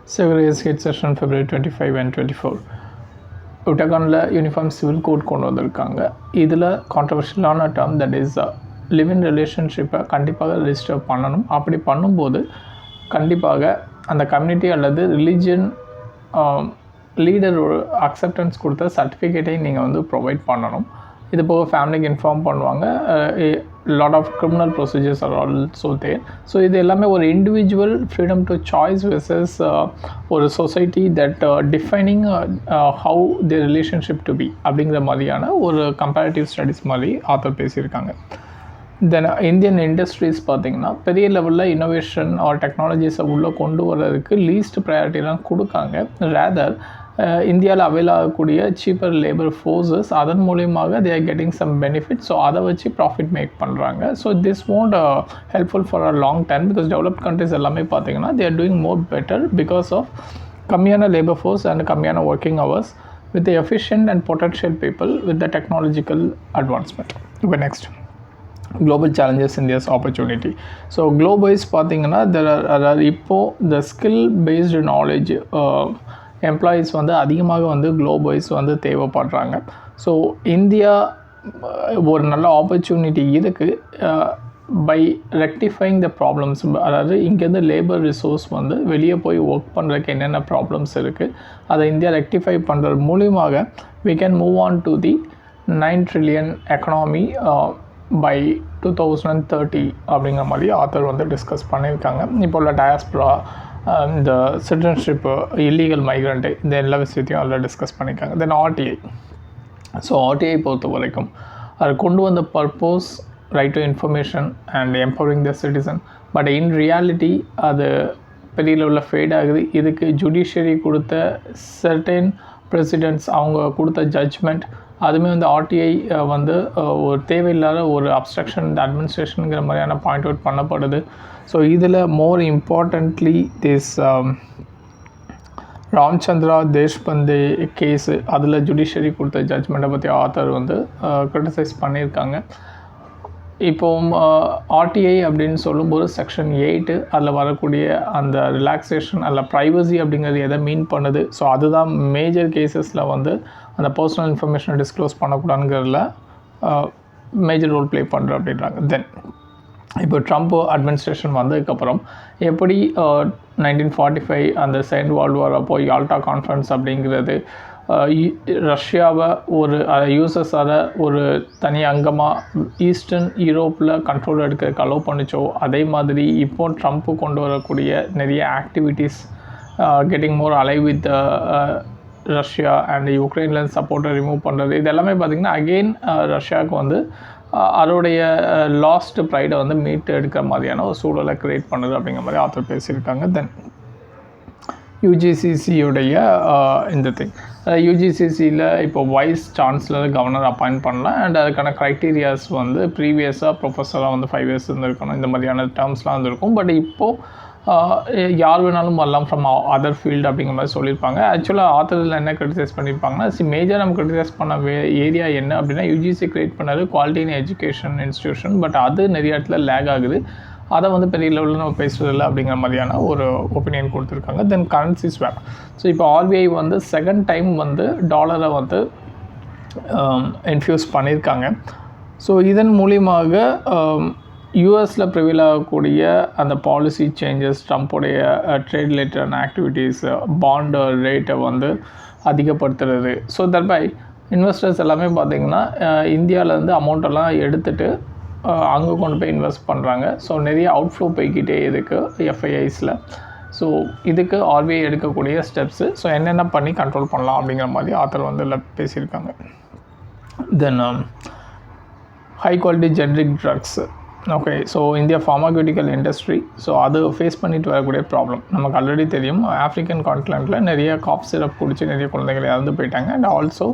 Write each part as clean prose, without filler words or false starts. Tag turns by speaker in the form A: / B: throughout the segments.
A: Several State Session February 25 and 24. உட்டகானில் uniform civil code கொண்டு வந்திருக்காங்க. இதில் கான்ட்ரவர்ஷியலான term that is live in ரிலேஷன்ஷிப்பை கண்டிப்பாக ரிஜிஸ்டர் பண்ணணும். அப்படி பண்ணும்போது கண்டிப்பாக அந்த கம்யூனிட்டி அல்லது ரிலீஜியன் லீடர் ஒரு அக்செப்டன்ஸ் கொடுத்த சர்டிஃபிகேட்டையும் நீங்கள் வந்து ப்ரொவைட் பண்ணணும். இது போக ஃபேமிலிக்கு இன்ஃபார்ம் பண்ணுவாங்க. Lot of criminal procedures are also there. So இது எல்லாமே ஒரு individual freedom to choice versus ஒரு society that defining how the relationship to be அப்படிங்கிற மாதிரியான ஒரு கம்பேரிட்டிவ் ஸ்டடீஸ் மாதிரி ஆத்தர் பேசியிருக்காங்க. தென் இந்தியன் இண்டஸ்ட்ரீஸ் பார்த்திங்கன்னா பெரிய லெவலில் இன்னோவேஷன் ஆர் டெக்னாலஜிஸை உள்ளே கொண்டு வர்றதுக்கு லீஸ்ட் ப்ரையாரிட்டிலாம் கொடுக்காங்க. ரேதர் இந்தியாவில் அவைல் ஆகக்கூடிய சீப்பர் லேபர் ஃபோர்ஸஸ் அதன் மூலியமாக they are getting some benefit. So அதை வச்சு ப்ராஃபிட் மேக் பண்ணுறாங்க. So this won't helpful for a long time because developed countries எல்லாமே பார்த்தீங்கன்னா they are doing more better because of கம்மியான லேபர் ஃபோர்ஸ் அண்ட் கம்மியான working hours with the efficient and potential people with the technological advancement. இப்போ next global challenges India's opportunity. So globe-wise பார்த்தீங்கன்னா there are இப்போ the skill based knowledge employees வந்து அதிகமாக வந்து குளோபைஸ் வந்து தேவைப்படுறாங்க. So India ஒரு நல்ல ஆப்பர்ச்சுனிட்டி இருக்குது பை ரெக்டிஃபைங் த ப்ராப்ளம்ஸ். அதாவது இங்கேருந்து லேபர் ரிசோர்ஸ் வந்து வெளியே போய் ஒர்க் பண்ணுறதுக்கு என்னென்ன ப்ராப்ளம்ஸ் இருக்குது அதை இந்தியா ரெக்டிஃபை பண்ணுறது மூலியமாக we can move on to the 9 trillion economy by 2030 அப்படிங்கிற மாதிரி ஆத்தர் வந்து டிஸ்கஸ் பண்ணியிருக்காங்க. இப்போ உள்ள டயாஸ்பரா, இந்த சிட்டிசன்ஷிப்பு, இல்லீகல் மைக்ரண்ட்டு, இந்த எல்லா விஷயத்தையும் அதில் டிஸ்கஸ் பண்ணியிருக்காங்க. தென் ஆர்டிஐ. ஸோ ஆர்டிஐ பொறுத்த வரைக்கும் அது கொண்டு வந்த purpose right to information and empowering the citizen. But in reality அது பெரிய லெவலில் ஃபேட் ஆகுது. இதுக்கு ஜுடிஷியரி கொடுத்த சர்டைன் பிரசிடென்ட்ஸ் அவங்க கொடுத்த ஜட்ஜ்மெண்ட் அதுவுமே வந்து ஆர்டிஐ வந்து ஒரு தேவையில்லாத ஒரு அப்ஸ்ட்ரக்ஷன் இந்த அட்மினிஸ்ட்ரேஷனுங்கிற மாதிரியான பாயிண்ட் அவுட் பண்ணப்படுது. ஸோ இதில் more importantly this Ramchandra Deshpande case அதில் ஜுடிஷியரி கொடுத்த ஜட்ஜ்மெண்ட்டை பற்றி ஆத்தர் வந்து கிரிட்டிசைஸ் பண்ணியிருக்காங்க. இப்போ ஆர்டிஐ அப்படின்னு சொல்லும்போது செக்ஷன் 8 அதில் வரக்கூடிய அந்த ரிலாக்ஸேஷன் அதில் ப்ரைவசி அப்படிங்கிறது எதை மீன் பண்ணுது. ஸோ அதுதான் மேஜர் கேசஸில் வந்து அந்த பர்சனல் இன்ஃபர்மேஷனை டிஸ்க்ளோஸ் பண்ணக்கூடாதுங்கிறதுல மேஜர் ரோல் ப்ளே பண்ணுற அப்படின்றாங்க. தென் இப்போ ட்ரம்ப் அட்மினிஸ்ட்ரேஷன் வந்ததுக்கப்புறம் எப்படி 1945 அந்த செகண்ட் வேர்ல்டு வார் அப்போ யால்டா கான்ஃபரன்ஸ் அப்படிங்கிறது ரஷ்யாவை ஒரு யூஎஸ்எஸ்ஆரை ஒரு தனி அங்கமாக ஈஸ்டர்ன் யூரோப்பில் கண்ட்ரோல் எடுக்கிறதுக்கு அலோவ் பண்ணிச்சோ, அதே மாதிரி இப்போ ட்ரம்ப்பு கொண்டு வரக்கூடிய நிறைய activities getting more alive with Russia and யுக்ரைன்லேருந்து சப்போர்ட்டை ரிமூவ் பண்ணுறது, இது எல்லாமே பார்த்திங்கன்னா அகெயின் ரஷ்யாவுக்கு வந்து அதோடைய லாஸ்ட் ப்ரைடை வந்து மீட்டு எடுக்கிற மாதிரியான ஒரு சூழலை க்ரியேட் பண்ணுது அப்படிங்கிற மாதிரி ஆத்தர் பேசியிருக்காங்க. தென் யூஜிசிசியுடைய இந்த திங், யூஜிசிசியில் இப்போ வைஸ் சான்சலர் கவர்னர் அப்பாயிண்ட் பண்ணலாம் அண்ட் அதுக்கான க்ரைட்டீரியாஸ் வந்து ப்ரீவியஸாக ப்ரொஃபஸராக வந்து 5 years இருந்திருக்கணும், இந்த மாதிரியான டேர்ம்ஸ்லாம் இருந்திருக்கும். பட் இப்போது யார் வேணாலும் வரலாம் ஃப்ரம் அதர் ஃபீல்டு அப்படிங்கிற மாதிரி சொல்லியிருப்பாங்க. ஆக்சுவலாக ஆத்தரில் என்ன கிரிட்டிசைஸ் பண்ணியிருப்பாங்கன்னா மேஜர் நம்ம கிரிட்டிசைஸ் பண்ண ஏரியா என்ன அப்படின்னா யூஜிசி கிரியேட் பண்ணது quality in education institution. But அது நிறைய இடத்துல லேக் ஆகுது. அதை வந்து பெரிய லெவலில் நம்ம பேசுறதில்லை அப்படிங்கிற மாதிரியான ஒரு ஒப்பீனியன் கொடுத்துருக்காங்க. தென் கரன்சி ஸ்வாப். ஸோ இப்போ ஆர்பிஐ வந்து செகண்ட் டைம் வந்து டாலரை வந்து இன்ஃப்யூஸ் பண்ணியிருக்காங்க. ஸோ இதன் மூலியமாக யூஎஸில் ப்ரிவில் ஆகக்கூடிய அந்த பாலிசி சேஞ்சஸ், ட்ரம்ப்புடைய ட்ரேட் ரிலேட்டடான ஆக்டிவிட்டீஸ், பாண்ட் ரேட்டை வந்து அதிகப்படுத்துறது. ஸோ தட்பை இன்வெஸ்டர்ஸ் எல்லாமே பார்த்திங்கன்னா இந்தியாவிலேருந்து அமௌண்ட்டெல்லாம் எடுத்துகிட்டு அங்கே கொண்டு போய் இன்வெஸ்ட் பண்ணுறாங்க. ஸோ நிறைய அவுட்ஃப்ளோ போய்கிட்டே இருக்குது எஃப்ஐஐஸில். ஸோ இதுக்கு ஆர்பிஐ எடுக்கக்கூடிய ஸ்டெப்ஸு, ஸோ என்னென்ன பண்ணி கண்ட்ரோல் பண்ணலாம் அப்படிங்கிற மாதிரி ஆத்தர் வந்து இல்லை பேசியிருக்காங்க. Then high quality generic drugs. Okay, so India pharmaceutical industry, so அது ஃபேஸ் பண்ணிட்டு வரக்கூடிய ப்ராப்ளம் நமக்கு ஆல்ரெடி தெரியும். ஆஃப்ரிக்கன் கான்டினென்ட்டில் நிறைய காஃப் சிரப் குடித்து நிறைய குழந்தைகள் இறந்து போயிட்டாங்க. அண்ட் ஆல்சோ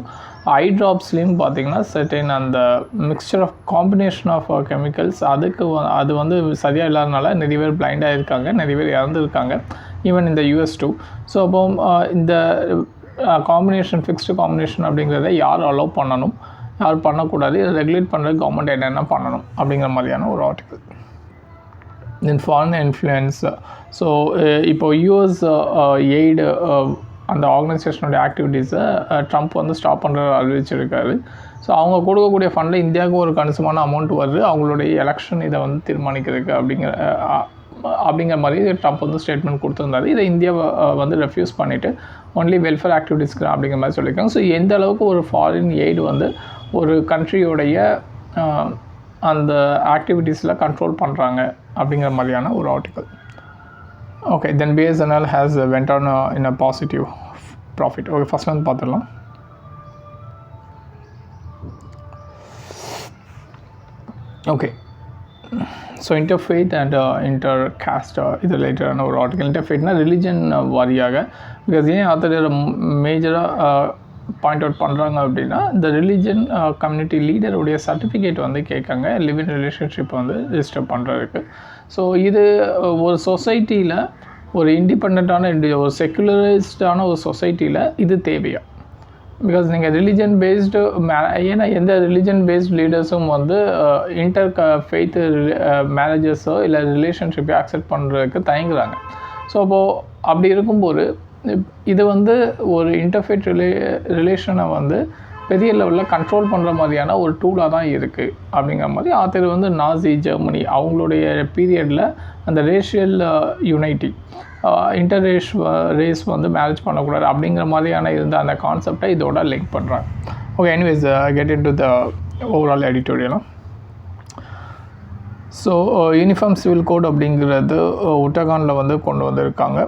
A: ஐ ட்ராப்ஸ்லேயும் பார்த்திங்கன்னா சர்டைன் அந்த mixture of combination of chemicals அது வந்து சரியாக இல்லாதனால நிறைய பேர் பிளைண்டாக இருக்காங்க, நிறைய பேர் இறந்துருக்காங்க, ஈவன் இந்த US too. ஸோ அப்போ இந்த காம்பினேஷன் ஃபிக்ஸ்டு காம்பினேஷன் அப்படிங்கிறத யார் அலோவ் பண்ணணும், யார் பண்ணக்கூடாது, இதை ரெகுலேட் பண்ணுறது கவர்மெண்ட் என்னென்ன பண்ணணும் அப்படிங்கிற மாதிரியான ஒரு ஆர்டிக்கல். தென் ஃபாரின் இன்ஃப்ளூயன்ஸ். ஸோ இப்போ யூஎஸ் எய்டு அந்த ஆர்கனைசேஷனோட ஆக்டிவிட்டீஸை ட்ரம்ப் வந்து ஸ்டாப் பண்ணுற அறிவிச்சிருக்காரு. ஸோ அவங்க கொடுக்கக்கூடிய ஃபண்டில் இந்தியாவுக்கு ஒரு கணிசமான அமௌண்ட் வருது அவங்களுடைய எலெக்ஷன் இதை வந்து தீர்மானிக்கிறதுக்கு அப்படிங்கிற மாதிரி ட்ரம்ப் வந்து ஸ்டேட்மெண்ட் கொடுத்துருந்தாரு. இதை இந்தியா வந்து ரெஃப்யூஸ் பண்ணிவிட்டு ஒன்லி வெல்ஃபேர் ஆக்டிவிட்டீஸ்க்கு அப்படிங்கிற மாதிரி சொல்லியிருக்காங்க. ஸோ எந்த அளவுக்கு ஒரு ஃபாரின் எய்டு வந்து ஒரு கண்ட்ரியோடைய அந்த ஆக்டிவிட்டீஸில் கண்ட்ரோல் பண்ணுறாங்க அப்படிங்கிற மாதிரியான ஒரு article. Okay, then BSNL has went on in a positive profit. Okay, first வந்து பார்த்துடலாம். Okay, so interfaith and intercaste இது ரிலேட்டடான ஒரு ஆர்டிக்கல். இன்டர்ஃபெய்ட்னா ரிலிஜன் வாரியாக, பிகாஸ் ஏன் ஆத்தர் மேஜராக பாயிண்ட் அவுட் பண்ணுறாங்க அப்படின்னா இந்த ரிலிஜன் கம்யூனிட்டி லீடருடைய சர்டிஃபிகேட் வந்து கேட்காங்க லிவ் இன் ரிலேஷன்ஷிப் வந்து ரிஜிஸ்டர் பண்ணுறதுக்கு. ஸோ இது ஒரு சொசைட்டியில் ஒரு இண்டிபெண்ட்டான ஒரு செக்குலரைஸ்டான ஒரு சொசைட்டியில் இது தேவையா? பிகாஸ் நீங்கள் ரிலிஜன் பேஸ்டு ஏன்னா எந்த ரிலிஜன் பேஸ்ட் லீடர்ஸும் வந்து ஃபெய்த் மேரேஜஸோ இல்லை ரிலேஷன்ஷிப்பை அக்செப்ட் பண்ணுறதுக்கு தயங்குறாங்க. ஸோ அப்போது அப்படி இருக்கும்போது இது வந்து ஒரு இன்டர்ஃபெய்த் ரிலேஷனை வந்து பெரிய லெவலில் கண்ட்ரோல் பண்ணுற மாதிரியான ஒரு டூலாக தான் இருக்குது அப்படிங்கிற மாதிரி ஆத்தர் வந்து நாசி ஜெர்மனி அவங்களுடைய பீரியடில் அந்த ரேஷியல் யூனைட்டி ரேஸ் வந்து மேரேஜ் பண்ணக்கூடாது அப்படிங்கிற மாதிரியான இருந்த அந்த கான்செப்டை இதோட லிங்க் பண்ணுறாங்க. Okay, anyways get in to the overall எடிட்டோரியலும். ஸோ யூனிஃபார்ம் சிவில் கோட் அப்படிங்கிறது உத்தரகாண்டில் வந்து கொண்டு வந்திருக்காங்க.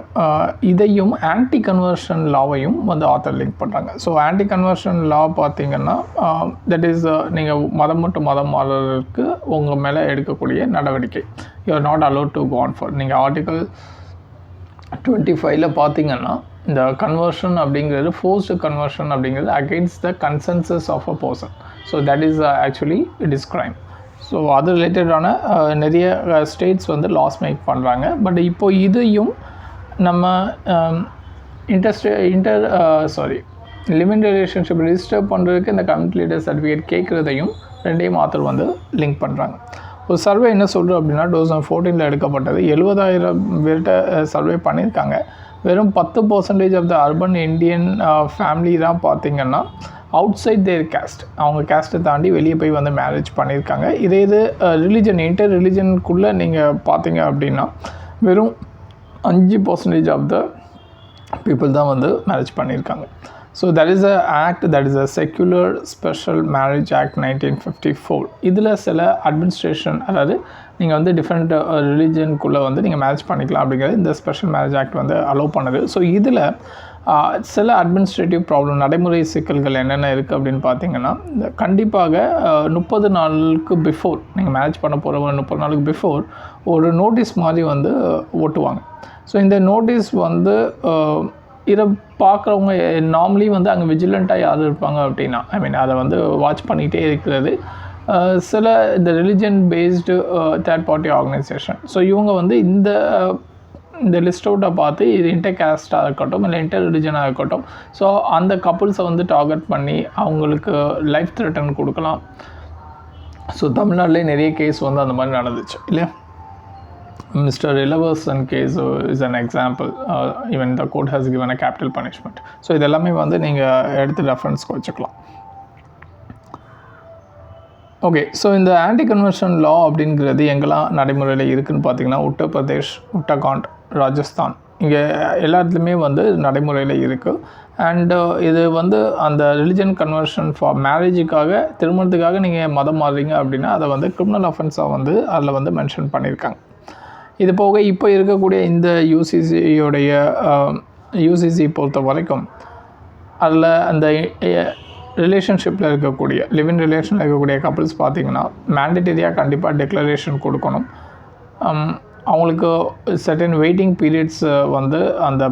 A: இதையும் ஆன்டி கன்வர்ஷன் லாவையும் வந்து ஆத்தர் லிங்க் பண்ணுறாங்க. ஸோ ஆன்டி கன்வர்ஷன் லா பார்த்திங்கன்னா தட் இஸ் நீங்கள் மதம் மட்டும் மதம் மாறுறதுக்கு உங்கள் மேலே எடுக்கக்கூடிய நடவடிக்கை. You are not allowed to go on for. நீங்கள் ஆர்டிக்கல் 25 பார்த்திங்கன்னா இந்த கன்வர்ஷன் அப்படிங்கிறது ஃபோர்ஸ்டு கன்வர்ஷன் அப்படிங்கிறது against the consensus of a person. So that is actually it is crime. So அது ரிலேட்டடான நிறைய ஸ்டேட்ஸ் வந்து லாஸ் மேக் பண்ணுறாங்க. பட் இப்போது இதையும் நம்ம லிவ் இன் ரிலேஷன்ஷிப் ரிஜிஸ்டர் பண்ணுறதுக்கு இந்த கம்யூனிட்டி லீடர் சர்டிஃபிகேட் கேட்குறதையும் ரெண்டையும் ஆத்தர் வந்து லிங்க் பண்ணுறாங்க. ஒரு சர்வே என்ன சொல்கிறோம் அப்படின்னா 2014 எடுக்கப்பட்டது. 70,000 பேர்கிட்ட சர்வே பண்ணியிருக்காங்க. வெறும் 10% of the urban Indian family தான் பார்த்திங்கன்னா அவுட் சைட் தேர் கேஸ்ட், அவங்க கேஸ்ட்டை தாண்டி வெளியே போய் வந்து மேரேஜ் பண்ணியிருக்காங்க. இது ரிலிஜன் இன்டர் ரிலிஜனுக்குள்ளே நீங்கள் பார்த்தீங்க அப்படின்னா வெறும் 5% ஆஃப் த பீப்புள் தான் வந்து மேரேஜ் பண்ணியிருக்காங்க. So that is a act, that is a secular special marriage act 1954. இதில் சில அட்மினிஸ்ட்ரேஷன், அதாவது நீங்கள் வந்து டிஃப்ரெண்ட் ரிலிஜனுக்குள்ளே வந்து நீங்கள் மேரேஜ் பண்ணிக்கலாம் அப்படிங்கிறது இந்த ஸ்பெஷல் மேரேஜ் ஆக்ட் வந்து அலோவ் பண்ணுது. ஸோ இதில் சில அட்மினிஸ்ட்ரேட்டிவ் ப்ராப்ளம், நடைமுறை சிக்கல்கள் என்னென்ன இருக்குது அப்படின்னு பார்த்தீங்கன்னா, கண்டிப்பாக 30 நாளுக்கு பிஃபோர் நீங்கள் மேரேஜ் பண்ண போகிற 30 நாளுக்கு பிஃபோர் ஒரு நோட்டீஸ் மாதிரி வந்து ஓட்டுவாங்க. ஸோ இந்த நோட்டீஸ் வந்து இதை பார்க்குறவங்க நார்மலி வந்து அங்கே விஜிலண்ட்டாக யார் இருப்பாங்க அப்படின்னா, அதை வந்து வாட்ச் பண்ணிகிட்டே இருக்கிறது சில இந்த religion based third party organisation. So இவங்க வந்து இந்த லிஸ்ட் அவுட்டை பார்த்து இது இன்டர் கேஸ்ட்டாக இருக்கட்டும் இல்லை இன்டர் ரிலிஜனாக இருக்கட்டும், ஸோ அந்த கப்புள்ஸை வந்து டார்கெட் பண்ணி அவங்களுக்கு லைஃப் த்ரெட்டன் கொடுக்கலாம். ஸோ தமிழ்நாட்டிலே நிறைய கேஸ் வந்து அந்த மாதிரி நடந்துச்சு இல்லையா. Mr Ilavarasan case is an example. Even the court has given a capital punishment. So இதெல்லாமே வந்து நீங்கள் எடுத்து ரெஃபரன்ஸ்க்கு வச்சுக்கலாம். ஓகே, ஸோ இந்த ஆன்டி கன்வர்ஷன் லா அப்படிங்கிறது எங்கெல்லாம் நடைமுறையில் இருக்குதுன்னு பார்த்தீங்கன்னா உத்தரப்பிரதேஷ், உத்தரகாண்ட், ராஜஸ்தான், இங்கே எல்லா இடத்துலையுமே வந்து நடைமுறையில் இருக்குது. அண்டு இது வந்து அந்த ரிலிஜன் கன்வர்ஷன் ஃபார் மேரேஜுக்காக, திருமணத்துக்காக நீங்கள் மதம் மாறுறீங்க அப்படின்னா அதை வந்து கிரிமினல் அஃபென்ஸாக வந்து அதில் வந்து மென்ஷன் பண்ணியிருக்காங்க. இது போக இப்போ இருக்கக்கூடிய இந்த யூசிசி பொறுத்த வரைக்கும் அதில் அந்த ரிலேஷன்ஷிப்பில் இருக்கக்கூடிய லிவ்-இன் ரிலேஷனில் இருக்கக்கூடிய கப்புள்ஸ் பார்த்திங்கன்னா மேண்டேட்டரியாக கண்டிப்பாக டெக்ளரேஷன் கொடுக்கணும். அவங்களுக்கு சர்டன் வெயிட்டிங் பீரியட்ஸ் வந்து அந்த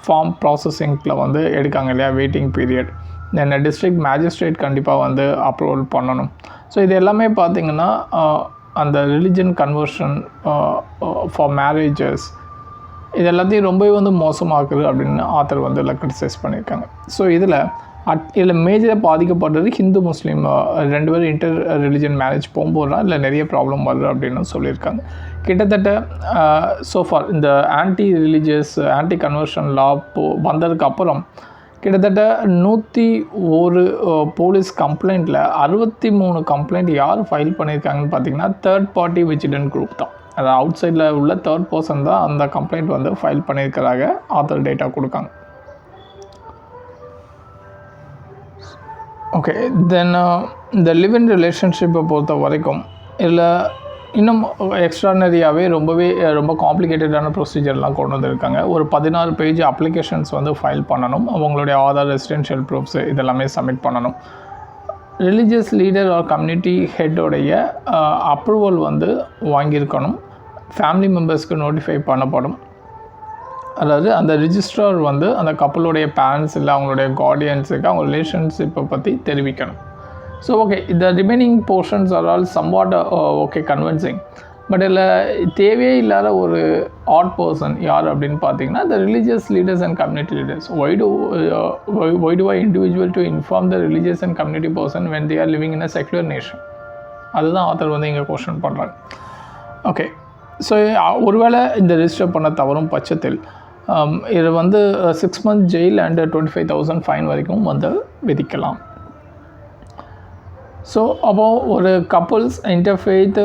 A: ஃபார்ம் ப்ராசஸிங்கில் வந்து எடுக்காங்க இல்லையா, வெயிட்டிங் பீரியட். தென் டிஸ்ட்ரிக்ட் மேஜிஸ்ட்ரேட் கண்டிப்பாக வந்து அப்ரூவல் பண்ணணும். ஸோ இது எல்லாமே பார்த்திங்கன்னா அந்த ரிலிஜன் கன்வர்ஷன் ஃபார் மேரேஜஸ் இது எல்லாத்தையும் ரொம்பவே வந்து மோசமாக்குது அப்படின்னு ஆத்தர் வந்து கிரிட்டிசைஸ் பண்ணியிருக்காங்க. ஸோ இதில் இதில் மேஜராக பாதிக்கப்படுறது ஹிந்து முஸ்லீம் ரெண்டு பேரும் இன்டர் ரிலிஜன் மேரேஜ் போகும்போது தான் இதில் நிறைய ப்ராப்ளம் வருது அப்படின்னு சொல்லியிருக்காங்க. கிட்டத்தட்ட சோஃபார் இந்த ஆன்டி ரிலீஜியஸ் ஆன்டி கன்வர்ஷன் லா வந்ததுக்கப்புறம் கிட்டத்தட்ட 101 போலீஸ் கம்ப்ளைண்ட்டில் 63 கம்ப்ளைண்ட் யார் ஃபைல் பண்ணியிருக்காங்கன்னு பார்த்தீங்கன்னா தேர்ட் பார்ட்டி விஜிலன்ட் குரூப் தான். அது அவுட் சைடில் உள்ள தேர்ட் பர்சன் தான் அந்த கம்ப்ளைண்ட் வந்து ஃபைல் பண்ணியிருக்கிறதாக ஆத்தர் டேட்டா கொடுக்காங்க. ஓகே, தென் இந்த லிவ் இன் ரிலேஷன்ஷிப்பை பொறுத்த வரைக்கும் இதில் இன்னும் எக்ஸ்ட்ரானரியாகவே ரொம்ப காம்ப்ளிகேட்டடான ப்ரொசீஜர்லாம் கொண்டு வந்திருக்காங்க. ஒரு 16 பேஜ் அப்ளிகேஷன்ஸ் வந்து ஃபைல் பண்ணணும். அவங்களுடைய ஆதார், ரெசிடென்ஷியல் ப்ரூஃப்ஸு இதெல்லாமே சப்மிட் பண்ணணும். ரிலீஜியஸ் லீடர் ஆர் கம்யூனிட்டி ஹெட்டோடைய அப்ரூவல் வந்து வாங்கியிருக்கணும். ஃபேமிலி மெம்பர்ஸ்க்கு நோட்டிஃபை பண்ணப்படும். அதாவது அந்த ரிஜிஸ்ட்ரார் வந்து அந்த கப்பலுடைய பேரண்ட்ஸ் இல்லை அவங்களுடைய கார்டியன்ஸுக்கு அவங்க ரிலேஷன்ஷிப்பை பற்றி தெரிவிக்கணும். ஸோ ஓகே, இந்த remaining portions are all somewhat okay convincing. But இதில் தேவையே இல்லாத ஒரு ஆட் பர்சன் யார் அப்படின்னு பார்த்தீங்கன்னா the religious leaders and community leaders. Why do I individual to inform the religious and community person when they are living in a secular nation? அதுதான் author வந்து இங்கே கொஸ்டின் பண்ணுறாங்க. ஓகே, ஸோ ஒருவேளை இந்த register பண்ண தவறும் பட்சத்தில் இது வந்து 6 months ஜெயில் அண்ட் 25,000 ஃபைன் வரைக்கும் வந்து விதிக்கலாம். ஸோ அப்போது ஒரு கப்புள்ஸ் இன்டர்ஃபெய்த்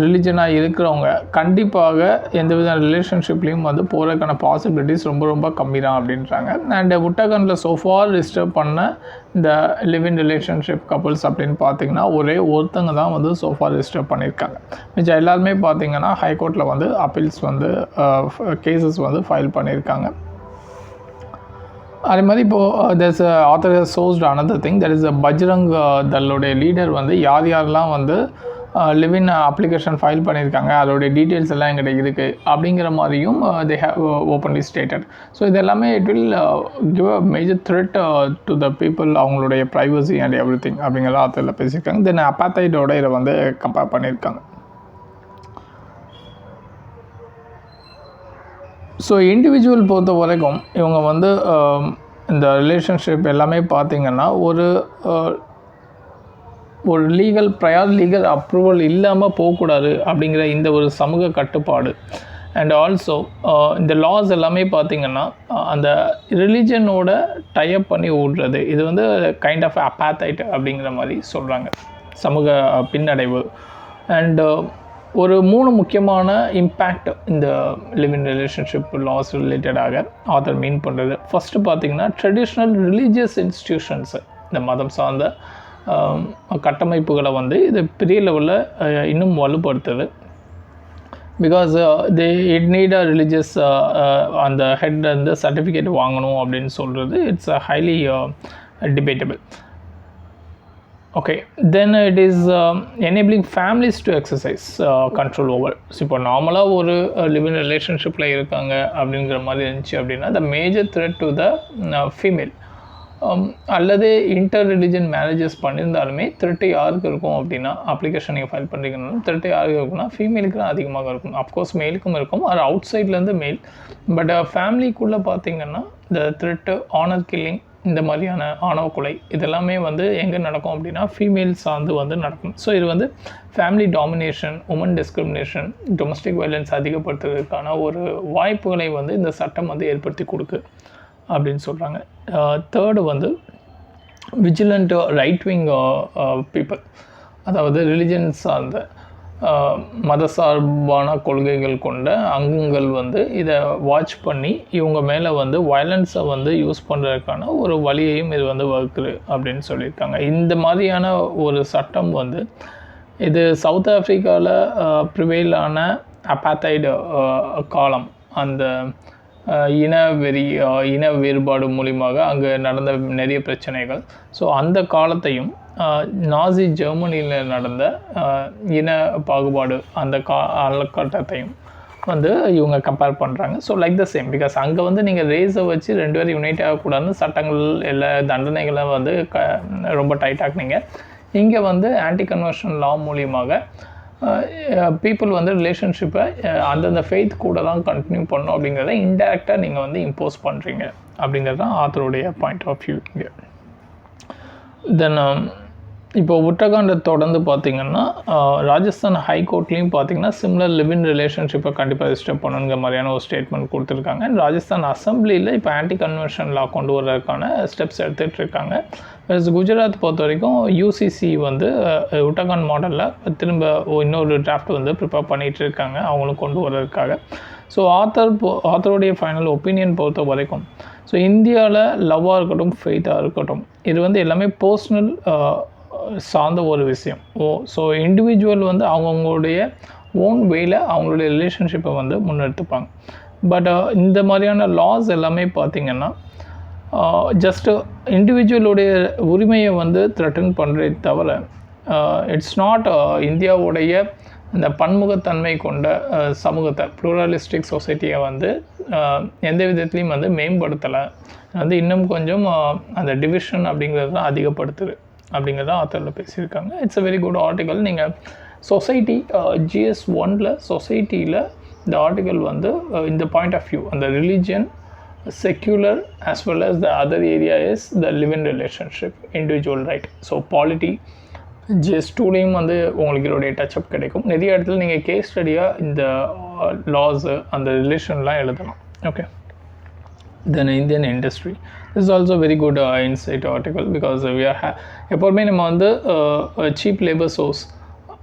A: ரிலிஜனாக இருக்கிறவங்க கண்டிப்பாக எந்தவித ரிலேஷன்ஷிப்லேயும் வந்து போகிறதுக்கான பாசிபிலிட்டிஸ் ரொம்ப கம்மி தான் அப்படின்றாங்க. அண்ட் உத்தரகாண்டில் சோஃபார் ரிஜிஸ்டர் பண்ண இந்த லிவ் இன் ரிலேஷன்ஷிப் கப்புள்ஸ் அப்படின்னு பார்த்தீங்கன்னா ஒரே ஒருத்தங்க தான் வந்து சோஃபார் ரிஜிஸ்டர் பண்ணியிருக்காங்க. மிச்சம் எல்லாருமே பார்த்தீங்கன்னா ஹைகோர்ட்டில் வந்து அப்பீல்ஸ் வந்து கேசஸ் வந்து ஃபைல் பண்ணியிருக்காங்க. அதே மாதிரி இப்போது there's a author has sourced another thing, that is a Bajrang தளோடைய லீடர் வந்து யாரெல்லாம் வந்து லிவ் இன் அப்ளிகேஷன் ஃபைல் பண்ணியிருக்காங்க அதோடைய டீட்டெயில்ஸ் எல்லாம் எங்கிட்ட இருக்குது அப்படிங்கிற மாதிரியும் they have openly stated. So இது எல்லாமே it will give a major threat to the people, அவங்களுடைய ப்ரைவசி அண்ட் எவ்ரி திங் அப்படிங்கிற ஆத்தரில் பேசியிருக்காங்க. தென் அப்பாத்தைடோட இதை வந்து கம்பேர் பண்ணியிருக்காங்க. ஸோ இண்டிவிஜுவல் பொறுத்த வரைக்கும் இவங்க வந்து இந்த ரிலேஷன்ஷிப் எல்லாமே பார்த்திங்கன்னா ஒரு லீகல் அப்ரூவல் இல்லாமல் போகக்கூடாது அப்படிங்கிற இந்த ஒரு சமூக கட்டுப்பாடு. அண்ட் ஆல்சோ இந்த லாஸ் எல்லாமே பார்த்திங்கன்னா அந்த ரிலிஜனோட டைப் பண்ணி ஓடுறது, இது வந்து கைண்ட் ஆஃப் அப்பாத்தைட் அப்படிங்கிற மாதிரி சொல்கிறாங்க, சமூக பின்னடைவு. அண்டு ஒரு 3 முக்கியமான இம்பேக்ட் இந்த லிவ் இன் ரிலேஷன்ஷிப் லாஸ் ரிலேட்டடாக ஆத்தர் மீன் பண்ணுறது. ஃபஸ்ட்டு பார்த்திங்கன்னா ட்ரெடிஷ்னல் ரிலீஜியஸ் இன்ஸ்டிடியூஷன்ஸு, இந்த மதம் சார்ந்த கட்டமைப்புகளை வந்து இது பெரிய லெவலில் இன்னும் வலுப்படுத்துது. Because it need a religious அந்த ஹெட் வந்து சர்டிஃபிகேட் வாங்கணும் அப்படின்னு சொல்கிறது it's highly debatable. Okay, then it is enabling families to exercise control over. So இப்போ நார்மலாக ஒரு லிவ் இன் ரிலேஷன்ஷிப்பில் இருக்காங்க அப்படிங்கிற மாதிரி இருந்துச்சு அப்படின்னா the major threat to the female அல்லது இன்டர் ரிலிஜன் மேரேஜஸ் பண்ணியிருந்தாலுமே த்ரெட்டு யாருக்கு இருக்கும் அப்படின்னா, அப்ளிகேஷன் நீங்கள் ஃபைல் பண்ணுறீங்கன்னா த்ரெட்டு யாருக்கு இருக்குன்னா ஃபீமேலுக்கு தான் அதிகமாக இருக்கும். அஃப்கோர்ஸ் மேலுக்கும் இருக்கும், அது அவுட் சைட்லேருந்து மேல். பட் ஃபேமிலிக்குள்ளே பார்த்திங்கன்னா இந்த த்ரெட்டு, ஆனர் கில்லிங், இந்த மாதிரியான ஆணவ கொலை இதெல்லாமே வந்து எங்கே நடக்கும் அப்படின்னா ஃபீமேல் சார்ந்து வந்து நடக்கும். ஸோ இது வந்து family domination, woman discrimination, domestic violence அதிகப்படுத்துறதுக்கான ஒரு வாய்ப்புகளை வந்து இந்த சட்டம் வந்து ஏற்படுத்தி கொடுக்கு அப்படின்னு சொல்கிறாங்க. தேர்டு வந்து விஜிலண்ட் ரைட் விங் பீப்புள், அதாவது ரிலிஜன் சார்ந்த மதசார்பான கொள்கைகள் கொண்ட அங்கங்கள் வந்து இதை வாட்ச் பண்ணி இவங்க மேலே வந்து வயலன்ஸை வந்து யூஸ் பண்ணுறதுக்கான ஒரு வழியையும் இது வந்து வகுக்குது அப்படின்னு சொல்லியிருக்காங்க. இந்த மாதிரியான ஒரு சட்டம் வந்து இது சவுத் ஆஃப்ரிக்காவில் ப்ரிவேலான அப்பாத்தைடு காலம், அந்த இன வேறுபாடு மூலியமாக அங்கே நடந்த நிறைய பிரச்சனைகள், ஸோ அந்த காலத்தையும் நாசி ஜெர்மனியில் நடந்த இன பாகுபாடு அந்த காலகட்டத்தையும் வந்து இவங்க கம்பேர் பண்ணுறாங்க. So like the same, because அங்கே வந்து நீங்கள் ரேஸை வச்சு 2 பேரும் யுனைட் ஆகக்கூடாதுன்னு சட்டங்கள் எல்லா தண்டனைகளை வந்து ரொம்ப டைட்டாக்குனீங்க. இங்கே வந்து ஆன்டி கன்வர்ஷன் லா மூலியமாக பீப்புள் வந்து ரிலேஷன்ஷிப்பை அந்தந்த ஃபெய்த் கூட தான் கண்டினியூ பண்ணணும் அப்படிங்கிறத இன்டெரக்டாக நீங்கள் வந்து இம்போஸ் பண்ணுறீங்க அப்படிங்கிறது தான் ஆத்தருடைய பாயிண்ட் ஆஃப் வியூ இங்கே. தென் இப்போ உத்தரகாண்டை தொடர்ந்து பார்த்திங்கன்னா ராஜஸ்தான் ஹைகோர்ட்லேயும் பார்த்திங்கன்னா சிமிலர் லிவ் இன் ரிலேஷன்ஷிப்பை கண்டிப்பாக ரிஜிஸ்டர் பண்ணுங்கிற மாதிரியான ஒரு ஸ்டேட்மெண்ட் கொடுத்துருக்காங்க. அண்ட் ராஜஸ்தான் அசம்பிளியில் இப்போ ஆன்டி கன்வர்ஷன் லா கொண்டு வர்றதுக்கான ஸ்டெப்ஸ் எடுத்துகிட்டு இருக்காங்க. குஜராத் பொறுத்த வரைக்கும் யூசிசி வந்து உத்தரகாண்ட் மாடலில் திரும்ப இன்னொரு டிராஃப்ட் வந்து ப்ரிப்பேர் பண்ணிகிட்டு இருக்காங்க அவங்களும் கொண்டு வர்றதுக்காக. ஸோ ஆத்தருடைய ஃபைனல் ஒப்பீனியன் பொறுத்த வரைக்கும் ஸோ இந்தியாவில் லவ்வாக இருக்கட்டும் ஃபெய்த்தாக இருக்கட்டும் இது வந்து எல்லாமே பர்சனல் சார்ந்த ஒரு விஷயம். ஸோ இண்டிவிஜுவல் வந்து அவங்கவுங்களுடைய ஓன் வேயில் அவங்களுடைய ரிலேஷன்ஷிப்பை வந்து முன்னெடுத்துப்பாங்க. பட் இந்த மாதிரியான லாஸ் எல்லாமே பார்த்திங்கன்னா ஜஸ்ட்டு இண்டிவிஜுவலுடைய உரிமையை வந்து த்ரெட்டன் பண்ணுறதே தவிர இட்ஸ் நாட் இந்தியாவுடைய இந்த பன்முகத்தன்மை கொண்ட சமூகத்தை ப்ளூரலிஸ்டிக் சொசைட்டியை வந்து எந்த விதத்துலேயும் வந்து மேம்படுத்தலை, வந்து இன்னும் கொஞ்சம் அந்த டிவிஷன் அப்படிங்கிறது தான் அதிகப்படுத்துது அப்படிங்கிறத ஆத்தரில் பேசியிருக்காங்க. It's a very good article. நீங்கள் சொசைட்டி GS1 சொசைட்டியில் இந்த ஆர்டிக்கல் வந்து இந்த பாயிண்ட் ஆஃப் வியூ அந்த religion secular as well as the other area is the live-in relationship, individual right. So polity GS2லேயும் வந்து உங்களுக்கு இதோடைய டச்சப் கிடைக்கும். நிறைய இடத்துல நீங்கள் கேஸ் ஸ்டடியாக இந்த லாஸு அந்த ரிலேஷன்லாம் எழுதலாம். Okay, then Indian industry is also very good insight article because we are எப்போதுமே நம்ம வந்து சீப் லேபர் சோர்ஸ்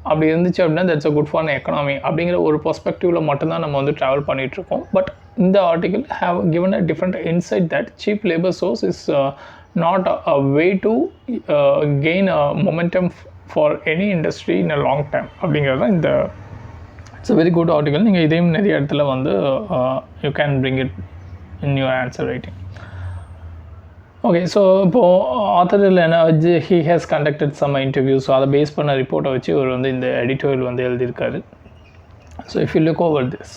A: அப்படி இருந்துச்சு அப்படின்னா that's a good for economy அப்படிங்கிற ஒரு பெர்ஸ்பெக்டிவில் மட்டும்தான் நம்ம வந்து ட்ராவல் பண்ணிகிட்ருக்கோம். பட் இந்த article have given a different insight that cheap labour source is not a way to gain a momentum for any industry in a long time அப்படிங்கிறது தான் இந்த it's a very good article. நீங்கள் இதையும் நிறைய இடத்துல வந்து you can bring it in your answer writing. Okay, so இப்போது ஆத்தரில் என்ன he has conducted some interviews. So அதை பேஸ் பண்ண ரிப்போர்ட்டை வச்சு இவர் வந்து இந்த எடிட்டோரியல் வந்து எழுதியிருக்காரு. So if you look over this,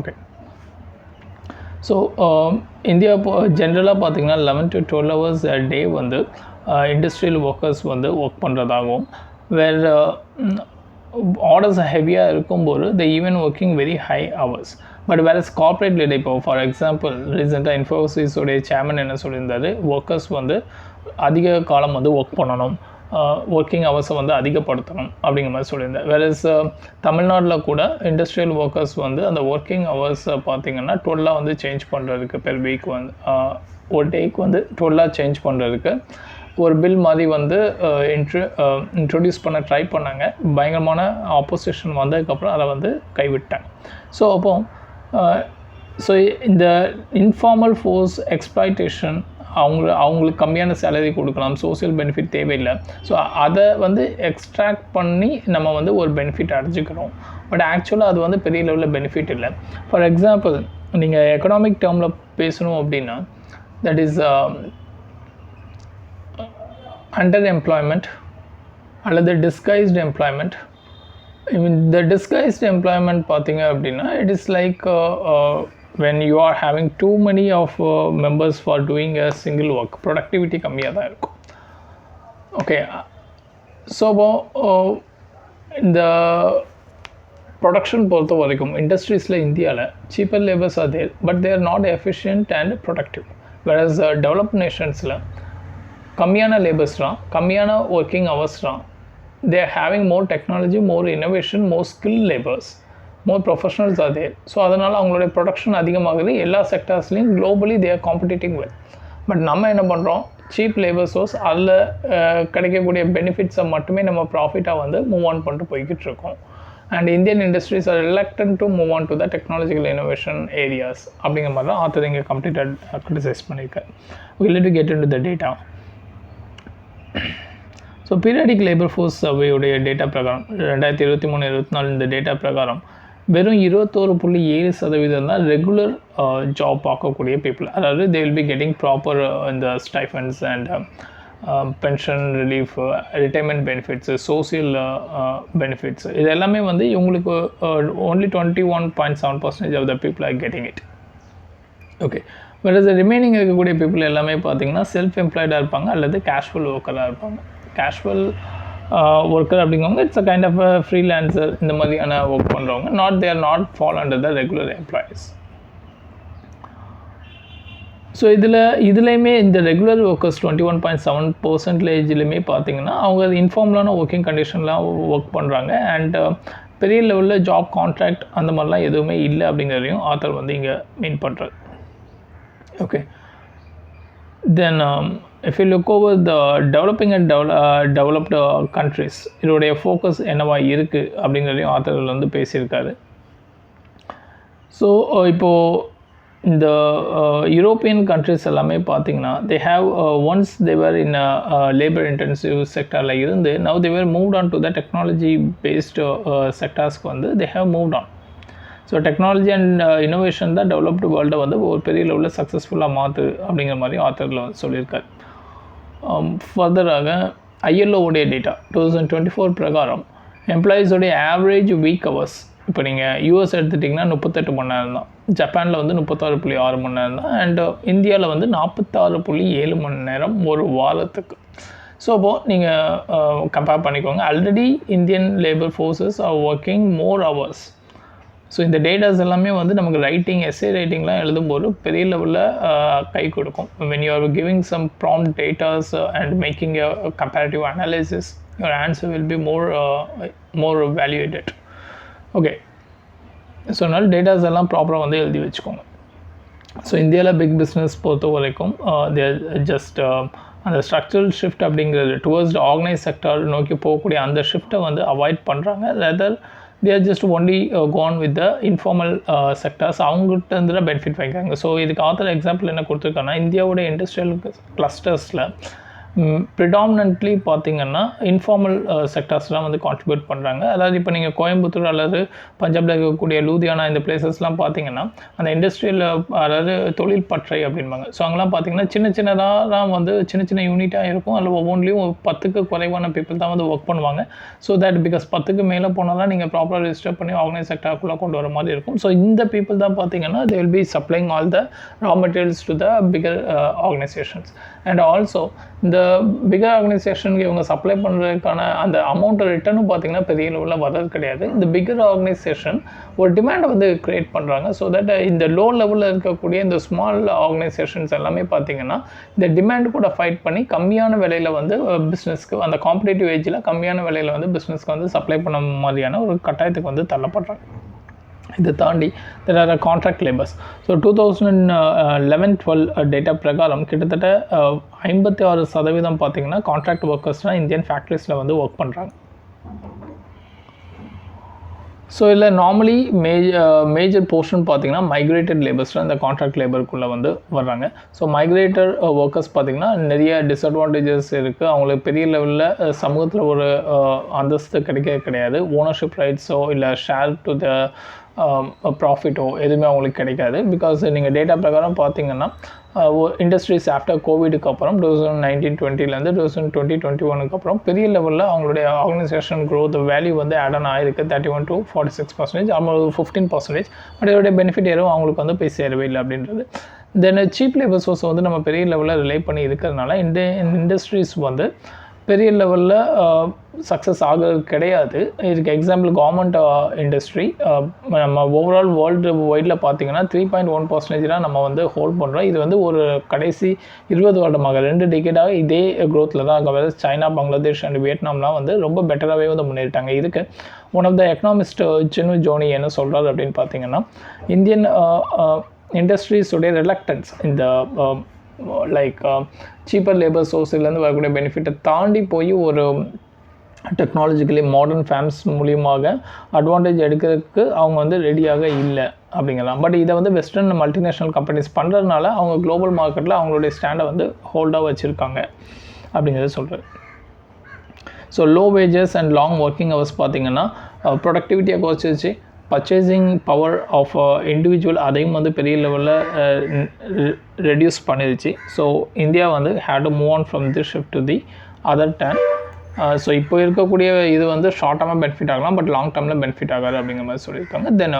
A: okay, so India ஜென்ரலாக பார்த்திங்கன்னா 11 to 12 hours a day வந்து இண்டஸ்ட்ரியல் ஒர்க்கர்ஸ் வந்து ஒர்க் பண்ணுறதாகவும் வேறு ஆர்டர்ஸ் ஹெவியாக இருக்கும்போது த even working very high hours. But வேறு கார்ப்பரேட் லேட் இப்போ ஃபார் எக்ஸாம்பிள் ரீசெண்டாக இன்ஃபோசிஸோடைய சேர்மன் என்ன சொல்லியிருந்தார், ஒர்க்கர்ஸ் வந்து அதிக காலம் வந்து ஒர்க் பண்ணணும், ஒர்க்கிங் ஹவர்ஸை வந்து அதிகப்படுத்தணும் அப்படிங்கிற மாதிரி சொல்லியிருந்தார். வேறஸ் தமிழ்நாட்டில் கூட இண்டஸ்ட்ரியல் ஒர்க்கர்ஸ் வந்து அந்த ஒர்க்கிங் ஹவர்ஸை பார்த்திங்கன்னா 12 வந்து சேஞ்ச் பண்ணுறதுக்கு பெர் வீக் வந்து ஒரு டேக்கு வந்து 12 சேஞ்ச் பண்ணுறதுக்கு ஒரு பில் மாதிரி வந்து இன்ட்ரொடியூஸ் பண்ண ட்ரை பண்ணாங்க. பயங்கரமான ஆப்போசிஷன் வந்ததுக்கப்புறம் அதை வந்து கைவிட்டாங்க. ஸோ ஸோ இந்த இன்ஃபார்மல் ஃபோர்ஸ் எக்ஸ்ப்ளாய்டேஷன் அவங்களுக்கு கம்மியான சேலரி கொடுக்கலாம், சோசியல் பெனிஃபிட் தேவையில்லை. ஸோ அதை வந்து எக்ஸ்ட்ராக்ட் பண்ணி நம்ம வந்து ஒரு பெனிஃபிட் அடைஞ்சிக்கிறோம். பட் ஆக்சுவலாக அது வந்து பெரிய லெவலில் பெனிஃபிட் இல்லை. ஃபார் எக்ஸாம்பிள் நீங்கள் எக்கனாமிக் டேர்மில் பேசணும் அப்படின்னா தட் இஸ் அண்டர் எம்ப்ளாய்மெண்ட் அல்லது டிஸ்கைஸ்டு எம்ப்ளாய்மெண்ட். இந்த டிஸ்கைஸ்டு எம்ப்ளாய்மெண்ட் பார்த்திங்க அப்படின்னா it is like when you are having too many of members for doing a single work, productivity கம்மியாக தான் இருக்கும். ஓகே, ஸோ இந்த ப்ரொடக்ஷன் பொறுத்த வரைக்கும் இண்டஸ்ட்ரீஸில் இந்தியாவில் cheaper labours are there but they are not efficient and productive. Whereas developed நேஷன்ஸில் கம்மியான லேபர்ஸ்லாம், கம்மியான ஒர்க்கிங் ஹவர்ஸ்லாம், they are having more technology, more innovation, more skill labours, more professionals are there. So அதனால் அவங்களுடைய ப்ரொடக்ஷன் அதிகமாகுது. எல்லா செக்டர்ஸ்லையும் globally they are competing well. But நம்ம என்ன பண்ணுறோம், சீப் லேபர் சோர்ஸ் அதில் கிடைக்கக்கூடிய பெனிஃபிட்ஸை மட்டுமே நம்ம ப்ராஃபிட்டாக வந்து மூவ் ஆன் பண்ணிட்டு போய்கிட்டு இருக்கோம். And Indian industries are reluctant to move on to the technological innovation areas அப்படிங்கிற மாதிரி தான் ஆத்தர் இங்கே கம்ப்ளீட்டாக கிரிட்டிசைஸ் பண்ணியிருக்காரு. We need to get into the data. So periodic labour force சர்வேயுடைய டேட்டா பிரகாரம் 2023-24 இந்த டேட்டா பிரகாரம் வெறும் 21.7% தான் ரெகுலர் ஜாப் பார்க்கக்கூடிய பீப்புள். அதாவது they will be getting proper இந்த stipends and pension relief, retirement benefits, social benefits, இது எல்லாமே வந்து இவங்களுக்கு only 21.7% of the people are getting it. Okay, வேறு ரிமைனிங் இருக்கக்கூடிய பீப்புள் எல்லாமே பார்த்திங்கன்னா செல்ஃப் எம்ப்ளாய்டாக இருப்பாங்க அல்லது கேஷுவல் ஒர்க்கராக இருப்பாங்க. கேஷுவல் ஒர்க்கர் அப்படிங்கிறவங்க it's a kind of freelancer, இந்த மாதிரியான ஒர்க் பண்ணுறவங்க. They are not fall under the regular employees. So இதுலேயுமே இந்த ரெகுலர் ஒர்க்கர்ஸ் 21.7%லேயுமே பார்த்தீங்கன்னா அவங்க இன்ஃபார்மலான ஒர்க்கிங் கண்டிஷன்லாம் ஒர்க் பண்ணுறாங்க. அண்ட் பெரிய லெவலில் ஜாப் கான்ட்ராக்ட் அந்த மாதிரிலாம் எதுவுமே இல்லை அப்படிங்கிறதையும் ஆத்தர் வந்து இங்கே மீன் பண்ணுறாரு. Okay, then if you look over the developing and developed countries, இதோடைய ஃபோக்கஸ் என்னவா இருக்குது அப்படிங்கிறதையும் ஆத்தர் வந்து பேசியிருக்காரு. ஸோ இப்போது இந்த யூரோப்பியன் கண்ட்ரிஸ் எல்லாமே பார்த்திங்கன்னா they have once they were in labor intensive sectorல இருந்து now they were moved on to the technology based sectorsக்கு வந்து they have moved on. So technology and innovation தான் டெவலப்டு வேர்ல்டை வந்து ஒரு பெரிய லெவலில் சக்ஸஸ்ஃபுல்லாக மாற்று அப்படிங்கிற மாதிரி ஆத்தரில் வந்து சொல்லியிருக்காரு. ஃபர்தராக ஐஎல்ஓடைய டேட்டா 2024 பிரகாரம் எம்ப்ளாயீஸோடைய ஆவரேஜ் வீக் ஹவர்ஸ் இப்போ நீங்கள் யூஎஸ் எடுத்துட்டிங்கன்னா 38 மணி நேரம் தான், ஜப்பானில் வந்து 36.6 மணி நேரம் தான், அண்ட் இந்தியாவில் வந்து 46.7 மணி நேரம் ஒரு வாரத்துக்கு. ஸோ அப்போது நீங்கள் கம்பேர் பண்ணிக்கோங்க. Already Indian labour forces are working more hours. So இந்த டேட்டாஸ் எல்லாமே வந்து நமக்கு ரைட்டிங் எஸ்ஏ ரைட்டிங்லாம் எழுதும்போது பெரிய லெவலில் கை கொடுக்கும். when you are giving some prompt datas and making a comparative analysis, your answer will be more valuated. Okay, so அதனால் datas எல்லாம் ப்ராப்பராக வந்து எழுதி வச்சுக்கோங்க. ஸோ இந்தியாவில் பிக் பிஸ்னஸ் பொறுத்த வரைக்கும் ஜஸ்ட் அந்த ஸ்ட்ரக்சரல் ஷிஃப்ட் அப்படிங்கிறது டுவர்ட்ஸ் ஆர்கனைஸ் செக்டார் நோக்கி போகக்கூடிய அந்த ஷிஃப்ட்டை வந்து அவாய்ட் பண்ணுறாங்க. Rather they are just only gone with the informal sectors. அவங்ககிட்ட இருந்து தான் பெனிஃபிட் வாங்கிக்கிறாங்க. ஸோ இதுக்கு ஆத்தர் எக்ஸாம்பிள் என்ன கொடுத்துருக்காங்கன்னா இந்தியாவோட இண்டஸ்ட்ரியல் கிளஸ்டர்ஸில் ப்ரிடாமினன்ட்லி பார்த்திங்கன்னா இன்ஃபார்மல் செக்டர்ஸ்லாம் வந்து கான்ட்ரிபியூட் பண்ணுறாங்க. அதாவது இப்போ நீங்கள் கோயம்புத்தூர் அல்லது பஞ்சாபில் இருக்கக்கூடிய லூதியானா இந்த பிளேசஸ்லாம் பார்த்திங்கன்னா அந்த இண்டஸ்ட்ரியல் அதாவது தொழில் பற்றை அப்படின்பாங்க. ஸோ அங்கெல்லாம் பார்த்திங்கன்னா சின்னதாக வந்து சின்ன யூனிட்டாக இருக்கும். அதில் ஒவ்வொன்றிலையும் 10க்கு குறைவான பீப்புள் தான் வந்து ஒர்க் பண்ணுவாங்க. ஸோ தட் பிகாஸ் 10க்கு மேலே போனால் தான் நீங்கள் ப்ராப்பராக ரெஜிஸ்டர் பண்ணி ஆர்கனைஸ் செக்டருக்குள்ளே கொண்டு வர மாதிரி இருக்கும். ஸோ இந்த பீப்புள் தான் பார்த்திங்கன்னா they will be supplying all the raw materials to the bigger organizations. And also இந்த பிகர் ஆர்கனைசேஷனுக்கு இவங்க சப்ளை பண்ணுறதுக்கான அந்த அமௌண்ட் ரிட்டர்னும் பார்த்திங்கன்னா பெரிய லெவலில் வர்றது கிடையாது. இந்த பிகர் ஆர்கனைசேஷன் ஒரு டிமாண்டை வந்து க்ரியேட் பண்ணுறாங்க. ஸோ தட் இந்த லோ லெவலில் இருக்கக்கூடிய இந்த ஸ்மால் ஆர்கனைசேஷன்ஸ் எல்லாமே பார்த்திங்கன்னா இந்த டிமாண்ட் கூட ஃபைட் பண்ணி கம்மியான விலையில் வந்து பிஸ்னஸ்க்கு அந்த காம்படேட்டிவ் ஏஜில் கம்மியான விலையில் வந்து பிஸ்னஸ்க்கு வந்து சப்ளை பண்ண மாதிரியான ஒரு கட்டாயத்துக்கு வந்து தள்ளப்படுறாங்க. இதை தாண்டி there are contract labours. So 2011-12 data பிரகாரம் கிட்டத்தட்ட 56% பார்த்திங்கன்னா கான்ட்ராக்ட் ஒர்க்கர்ஸ்னால் இந்தியன் ஃபேக்ட்ரிஸில் வந்து ஒர்க் பண்ணுறாங்க. ஸோ இதில் நார்மலி மேஜர் போர்ஷன் பார்த்திங்கன்னா மைக்ரேட்டட் லேபர்ஸில் இந்த கான்ட்ராக்ட் லேபருக்குள்ளே வந்து வர்றாங்க. ஸோ மைக்ரேட்டட் ஒர்க்கர்ஸ் பார்த்திங்கன்னா நிறைய டிஸ்அட்வான்டேஜஸ் இருக்குது. அவங்களுக்கு பெரிய லெவலில் சமூகத்தில் ஒரு அந்தஸ்து கிடையாது. ஓனர்ஷிப் ரைட்ஸோ இல்லை ஷேர் டு த ப்ராஃபிட்டோ எதுவுமே அவங்களுக்கு கிடைக்காது. பிகாஸ் நீங்கள் டேட்டா பிரகாரம் பார்த்திங்கன்னா இண்டஸ்ட்ரீஸ் ஆஃப்டர் கோவிடுக்கு அப்புறம் 2019-20லேருந்து 2020-21க்கு அப்புறம் பெரிய லெவலில் அவங்களுடைய ஆர்கனைசேஷன் க்ரோத் வேல்யூ வந்து ஆட் ஆன் ஆயிருக்கு 31 to 46%, அவங்க 15%. பட் இதோடைய பெனிஃபிட் எதுவும் அவங்களுக்கு வந்து போய் சேரவே இல்லை அப்படின்றது. தென் சீப் லேபர் சோர்ஸ் வந்து நம்ம பெரிய லெவலில் ரிலே பண்ணி இருக்கிறதுனால இந்த இண்டஸ்ட்ரீஸ் வந்து பெரிய லெவலில் சக்ஸஸ் ஆகிறது கிடையாது. இதுக்கு எக்ஸாம்பிள் கவர்மெண்ட் இண்டஸ்ட்ரி நம்ம ஓவரால் வேர்ல்டு வைடில் பார்த்திங்கன்னா 3.1% நம்ம வந்து ஹோல்ட் பண்ணுறோம். இது வந்து ஒரு கடைசி 20 வருடமாக 2 டிகேடாக இதே க்ரோத்தில் தான் இருக்க. சைனா, பங்களாதேஷ் அண்ட் வியட்நாம்லாம் வந்து ரொம்ப பெட்டராகவே வந்து முன்னேறிட்டாங்க. இதுக்கு ஒன் ஆஃப் த எக்கனாமிஸ்ட் சின்னு ஜோனி என்ன சொல்கிறாரு அப்படின்னு பார்த்திங்கன்னா இந்தியன் இண்டஸ்ட்ரீஸுடைய ரிலக்டன்ஸ் இந்த லைக் சீப்பர் லேபர் சோர்ஸ்லேருந்து வரக்கூடிய பெனிஃபிட்டை தாண்டி போய் ஒரு டெக்னாலஜிக்கலி மாடர்ன் ஃபேம்ஸ் மூலியமாக அட்வான்டேஜ் எடுக்கிறதுக்கு அவங்க வந்து ரெடியாக இல்லை அப்படிங்கலாம். பட் இதை வந்து வெஸ்டர்ன் மல்டிநேஷ்னல் கம்பெனிஸ் பண்ணுறதுனால அவங்க குளோபல் மார்க்கெட்டில் அவங்களுடைய ஸ்டாண்டை வந்து ஹோல்டாக வச்சுருக்காங்க அப்படிங்கிறத சொல்கிறார். So low wages and long working hours பார்த்திங்கன்னா ப்ரொடக்டிவிட்டியை குறைச்சிச்சு. பர்ச்சேசிங் பவர் ஆஃப் இண்டிவிஜுவல் அதையும் வந்து பெரிய லெவலில் ரெடியூஸ் பண்ணிடுச்சு. ஸோ இந்தியா வந்து had to move on from this shift to the other then. So இப்போ இருக்கக்கூடிய இது வந்து ஷார்ட் டேர்மாக பெனிஃபிட் ஆகலாம், பட் லாங் டேர்மில் பெனிஃபிட் ஆகாது அப்படிங்கிற மாதிரி சொல்லியிருக்காங்க. Then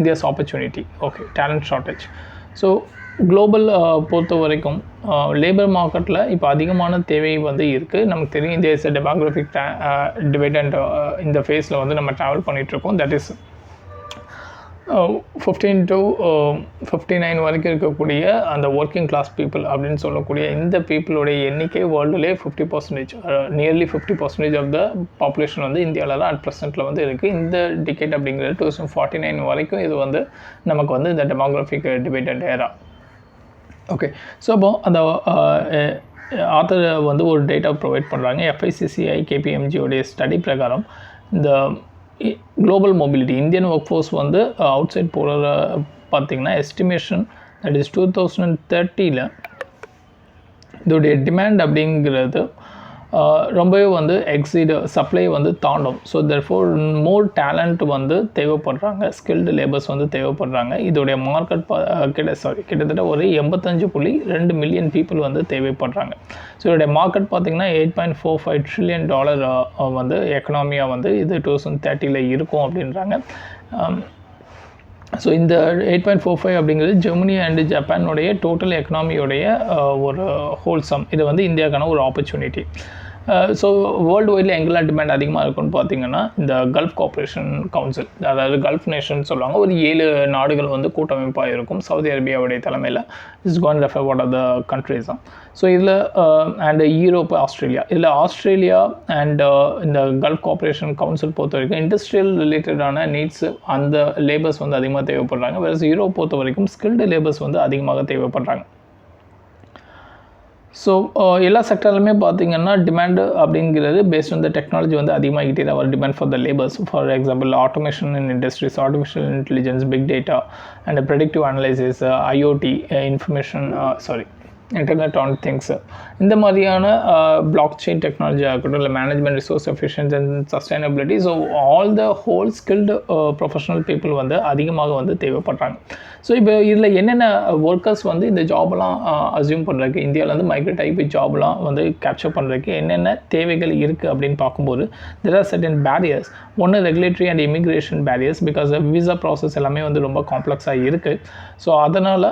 A: India's opportunity, okay, talent shortage. So global பொறுத்த வரைக்கும் லேபர் மார்க்கெட்டில் இப்போ அதிகமான தேவை வந்து இருக்குது. நமக்கு தெரியும் India is demographic divide and இந்த ஃபேஸில் வந்து நம்ம ட்ராவல் பண்ணிகிட்ருக்கோம். தட் இஸ் 15 to 59 வரைக்கும் இருக்கக்கூடிய அந்த ஒர்க்கிங் கிளாஸ் பீப்புள் அப்படின்னு சொல்லக்கூடிய இந்த பீப்புளுடைய எண்ணிக்கை வேர்ல்டுலே 50%, நியர்லி 50% ஆஃப் த பாப்புலேஷன் வந்து இந்தியாவில் தான் அட் ப்ரெசென்ட்டில் வந்து இருக்குது. இந்த டிகேட் அப்படிங்கிறது 2049 வரைக்கும் இது வந்து நமக்கு வந்து இந்த demographic debated era. Okay, so அப்போ அந்த ஆத்தர் வந்து ஒரு டேட்டா ப்ரொவைட் பண்ணுறாங்க. FICCI KPMGயோடைய ஸ்டடி பிரகாரம் இந்த global mobility Indian work force வந்து அவுட் சைட் போகிற பார்த்திங்கன்னா எஸ்டிமேஷன் தட் இஸ் 2030 இதோடைய டிமாண்ட் அப்படிங்கிறது ரொம்பவே வந்து சப்ளை வந்து தாண்டும். ஸோ தெர்ஃபோர் மோர் டேலண்ட் வந்து தேவைப்படுறாங்க, ஸ்கில்டு லேபர்ஸ் வந்து தேவைப்படுறாங்க. இதோடைய மார்க்கெட் கிட்டத்தட்ட ஒரு 85.2 மில்லியன் பீப்புள் வந்து தேவைப்படுறாங்க. ஸோ இதோடைய மார்க்கெட் பார்த்திங்கன்னா $8.45 trillion வந்து எக்கனாமியாக வந்து இது 2030 இருக்கும் அப்படின்றாங்க. ஸோ இந்த 8.45 அப்படிங்கிறது ஜெர்மனி அண்டு ஜப்பானுடைய டோட்டல் எக்கனாமியோடைய ஒரு ஹோல்சம். இது வந்து இந்தியாவுக்கான ஒரு ஆப்பர்ச்சுனிட்டி. ஸோ வேர்ல்டு வைடில் எங்கெல்லாம் டிமாண்ட் அதிகமாக இருக்குன்னு பார்த்தீங்கன்னா இந்த கல்ஃப் கோஆப்ரேஷன் கவுன்சில், அதாவது கல்ஃப் நேஷன் சொல்லுவாங்க, ஒரு 7 நாடுகள் வந்து கூட்டமைப்பாக இருக்கும் சவுதி அரேபியாவுடைய தலைமையில். Is gone refer what are the countries தான். ஸோ இதில் அண்ட் யூரோப், ஆஸ்திரேலியா, இதில் ஆஸ்திரேலியா அண்ட் இந்த கல்ஃப் கோஆப்ரேஷன் கவுன்சில் பொறுத்த வரைக்கும் இண்டஸ்ட்ரியல் ரிலேட்டடான நீட்ஸ் அந்த லேபர்ஸ் வந்து அதிகமாக தேவைப்படுறாங்க. வேறு யூரோப் பொறுத்த வரைக்கும் ஸ்கில்டு லேபர்ஸ் வந்து அதிகமாக தேவைப்படுறாங்க. ஸோ எல்லா செக்டர்லையுமே பார்த்திங்கன்னா டிமாண்டு அப்படிங்கிறது பேஸ்ட் ஆன் த டெக்னாலஜி வந்து அதிகமாகிட்டே தான் demand for the labours. For example automation in industries, artificial intelligence, big data and predictive analysis, IoT, internet on things, இந்த மாதிரியான பிளாக் செயின் டெக்னாலஜி ஆகட்டும், இல்லை management, resource efficiency and sustainability. So all the whole skilled professional people வந்து அதிகமாக வந்து தேவைப்படுறாங்க. So இப்போ இதில் என்னென்ன ஒர்க்கர்ஸ் வந்து இந்த ஜாப்லாம் அசியூம் பண்ணுறதுக்கு, இந்தியாவில் வந்து மைக்ரேட் ஆகி ஜாப்லாம் வந்து கேப்சர் பண்ணுறதுக்கு என்னென்ன தேவைகள் இருக்குது அப்படின்னு பார்க்கும்போது தெர் ஆர் சர்டன் பேரியர்ஸ். ஒன்று regulatory and immigration barriers, because visa process எல்லாமே வந்து ரொம்ப காம்ப்ளெக்ஸாக இருக்குது. ஸோ அதனால்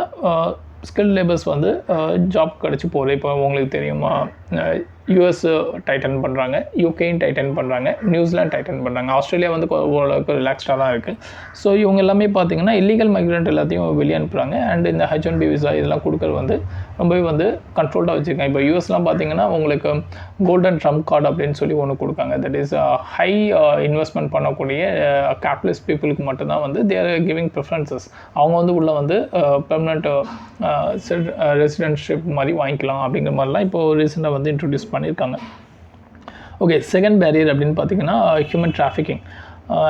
A: ஸ்கில் லேபர்ஸ் வந்து ஜாப் கிடச்சி போகுது. இப்போ உங்களுக்கு தெரியுமா, US டைட்டன் பண்ணுறாங்க, யூகேயும் டைட்டன் பண்ணுறாங்க, நியூசிலாந்து டைட்டன் பண்ணுறாங்க, ஆஸ்திரேலியா வந்து ஓரளவுக்கு ரிலாக்ஸ்டாக தான் இருக்குது. ஸோ இவங்க எல்லாமே பார்த்திங்கன்னா இல்லீகல் மைக்ரண்ட் எல்லாத்தையும் வெளியே அனுப்புகிறாங்க. அண்ட் இந்த H1B விசா இதெல்லாம் கொடுக்குறது வந்து ரொம்பவே வந்து கண்ட்ரோல்டாக வச்சுருக்காங்க. இப்போ யூஎஸ்லாம் பார்த்திங்கன்னா உங்களுக்கு கோல்டன் ட்ரம்ப் கார்டு அப்படின்னு சொல்லி ஒன்று கொடுக்காங்க. தட் இஸ் ஹை இன்வெஸ்ட்மெண்ட் பண்ணக்கூடிய கேபிட்டலிஸ்ட் பீப்புளுக்கு மட்டும்தான் வந்து தேர் கிவிங் ப்ரிஃபரன்சஸ். அவங்க வந்து உள்ளே வந்து பெர்மனண்ட் ரெசிடென்ட்ஷிப் மாதிரி வாங்கிக்கலாம் அப்படிங்கிற மாதிரிலாம் இப்போது ரீசெண்டாக வந்து இன்ட்ரடியூஸ் பண்ணியிருக்காங்க. ஓகே, செகண்ட் பேரியர் அப்படின்னு பார்த்தீங்கன்னா human trafficking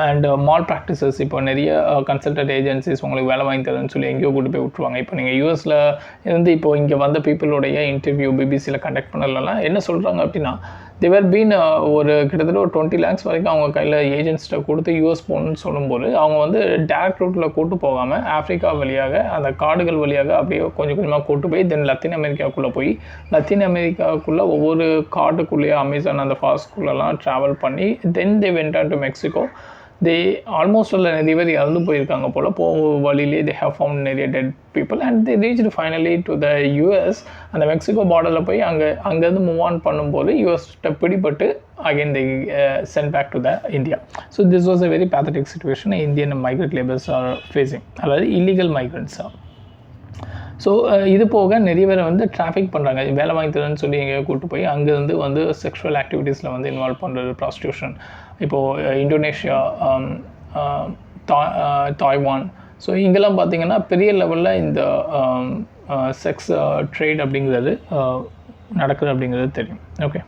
A: and mall practices. இப்போ நிறைய கன்சல்டன்ட் ஏஜென்சிஸ் உங்களுக்கு வேலை வாங்கி தரேன்னு சொல்லி எங்கேயோ கூட்டு போய் விட்டுருவாங்க. இப்போ நீங்கள் யூஎஸில் இருந்து இப்போ இங்கே வந்த பீப்புளுடைய இன்டர்வியூ பிபிசியில் கண்டக்ட் பண்ணலாம். என்ன சொல்கிறாங்க அப்படின்னா, தேவர் பீன் ஒரு கிட்டத்தட்ட ஒரு 20 lakhs வரைக்கும் அவங்க கையில் ஏஜென்ட்ஸ்ட்டை கொடுத்து யூஎஸ் போகணுன்னு சொல்லும்போது அவங்க வந்து டேரக்ட் ரூட்டில் கூட்டு போகாமல் ஆஃப்ரிக்கா வழியாக அந்த காடுகள் வழியாக அப்படியே கொஞ்சம் கொஞ்சமாக கூட்டு போய் தென் லத்தீன் அமெரிக்காவுக்குள்ளே போய் லத்தீன் அமெரிக்காவுக்குள்ளே ஒவ்வொரு காட்டுக்குள்ளேயே அமேசான் அந்த ஃபாரஸ்ட்குள்ளெல்லாம் ட்ராவல் பண்ணி then they went on to Mexico. They almost அதில் நிறைய பேர் இறந்து போயிருக்காங்க போல். வழியிலே தே ஹேவ் ஃபவுண்ட் நிறைய dead people and they reached finally to the US. அந்த மெக்சிகோ பார்டரில் போய் அங்கேருந்து மூவ் ஆன் பண்ணும்போது யூஎஸ்கிட்ட பிடிபட்டு again they sent back to the India. So this was a very pathetic situation Indian migrate labours are facing, அதாவது illegal மைக்ரண்ட்ஸாக. So இது போக நிறைய பேரை வந்து டிராஃபிக் பண்ணுறாங்க, வேலை வாங்கி தரேன்னு சொல்லி எங்கேயோ கூப்பிட்டு போய் அங்கேருந்து வந்து செக்ஷுவல் ஆக்டிவிட்டீஸில் வந்து இன்வால்வ் பண்ணுறது, ப்ராஸ்டியூஷன். இப்போது இந்தோனேஷியா, தாய்வான், ஸோ இங்கெல்லாம் பார்த்திங்கன்னா பெரிய லெவலில் இந்த செக்ஸ் ட்ரேட் அப்படிங்கிறது நடக்குது அப்படிங்கிறது தெரியும். ஓகே,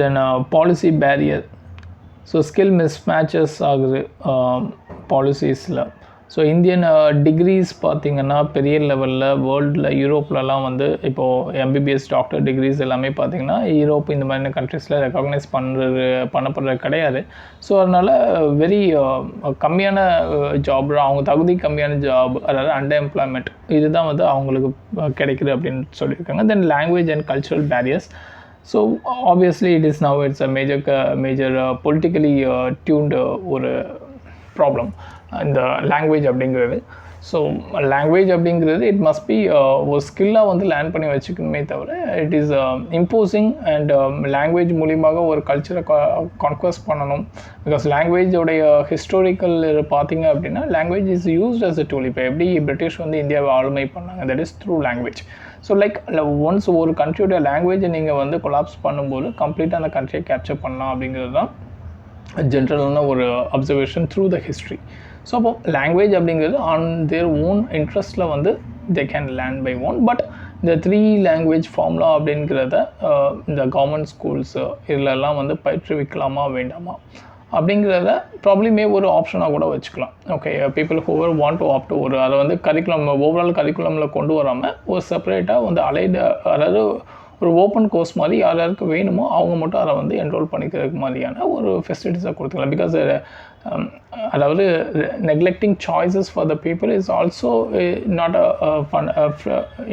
A: தென் பாலிசி பேரியர். ஸோ ஸ்கில் மிஸ்மேச்சஸ் ஆகுது பாலிசிஸில். ஸோ இந்தியன் டிகிரிஸ் பார்த்திங்கன்னா பெரிய லெவலில் வேர்ல்டில் யூரோப்லலாம் வந்து இப்போது MBBS டாக்டர் டிகிரிஸ் எல்லாமே பார்த்திங்கன்னா யூரோப் இந்த மாதிரியான கண்ட்ரீஸில் ரெக்கக்னைஸ் பண்ணப்படுறது கிடையாது. ஸோ அதனால் வெரி கம்மியான ஜாப், அவங்க தகுதி கம்மியான ஜாப், அதாவது அன்எம்ப்ளாய்மெண்ட் இதுதான் வந்து அவங்களுக்கு கிடைக்குது அப்படின்னு சொல்லியிருக்காங்க. Then language and cultural barriers. So obviously it's a major politically tuned ஒரு ப்ராப்ளம் இந்த லாங்குவேஜ் அப்படிங்கிறது. ஸோ லாங்குவேஜ் அப்படிங்கிறது இட் மஸ்ட் பி ஒரு ஸ்கில்லாக வந்து லேர்ன் பண்ணி வச்சுக்கணுமே தவிர it is imposing and language மூலியமாக ஒரு கல்ச்சரை கான்க்வஸ்ட் பண்ணணும். பிகாஸ் லாங்குவேஜோடைய ஹிஸ்டாரிக்கல் பார்த்தீங்க அப்படின்னா language is used as a tool. இப்போ எப்படி பிரிட்டிஷ் வந்து இந்தியாவை ஆளுமை பண்ணாங்க, that is through language. So like once ஒரு கண்ட்ரியோட லாங்குவேஜை நீங்கள் வந்து கொலாப்ஸ் பண்ணும்போது கம்ப்ளீட்டாக அந்த கண்ட்ரியை கேப்சர் பண்ணலாம் அப்படிங்கிறது தான் ஜென்ரலான ஒரு observation through the history. So அப்போ லாங்குவேஜ் அப்படிங்கிறது ஆன் தேர் ஓன் இன்ட்ரெஸ்ட்டில் வந்து they can learn by own. But இந்த 3 லாங்குவேஜ் ஃபார்முலா அப்படிங்கிறத இந்த கவர்மெண்ட் ஸ்கூல்ஸு இதிலெல்லாம் வந்து பயிற்றுவிக்கலாமா வேண்டாமா அப்படிங்கிறத ப்ராப்ளமே ஒரு ஆப்ஷனாக கூட வச்சுக்கலாம். Okay, people whoever want to opt ஒரு அதை வந்து கரிக்குலம் ஓவரால் கரிக்குலமில் கொண்டு வராமல் ஒரு செப்பரேட்டாக வந்து அதாவது ஒரு ஓப்பன் கோர்ஸ் மாதிரி யாருக்கு வேணுமோ அவங்க மட்டும் அதை வந்து என்ரோல் பண்ணிக்கிறதுக்கு மாதிரியான ஒரு ஃபெசிலிட்டிஸாக கொடுத்துக்கலாம். பிகாஸ் அதாவது neglecting choices for the people is also not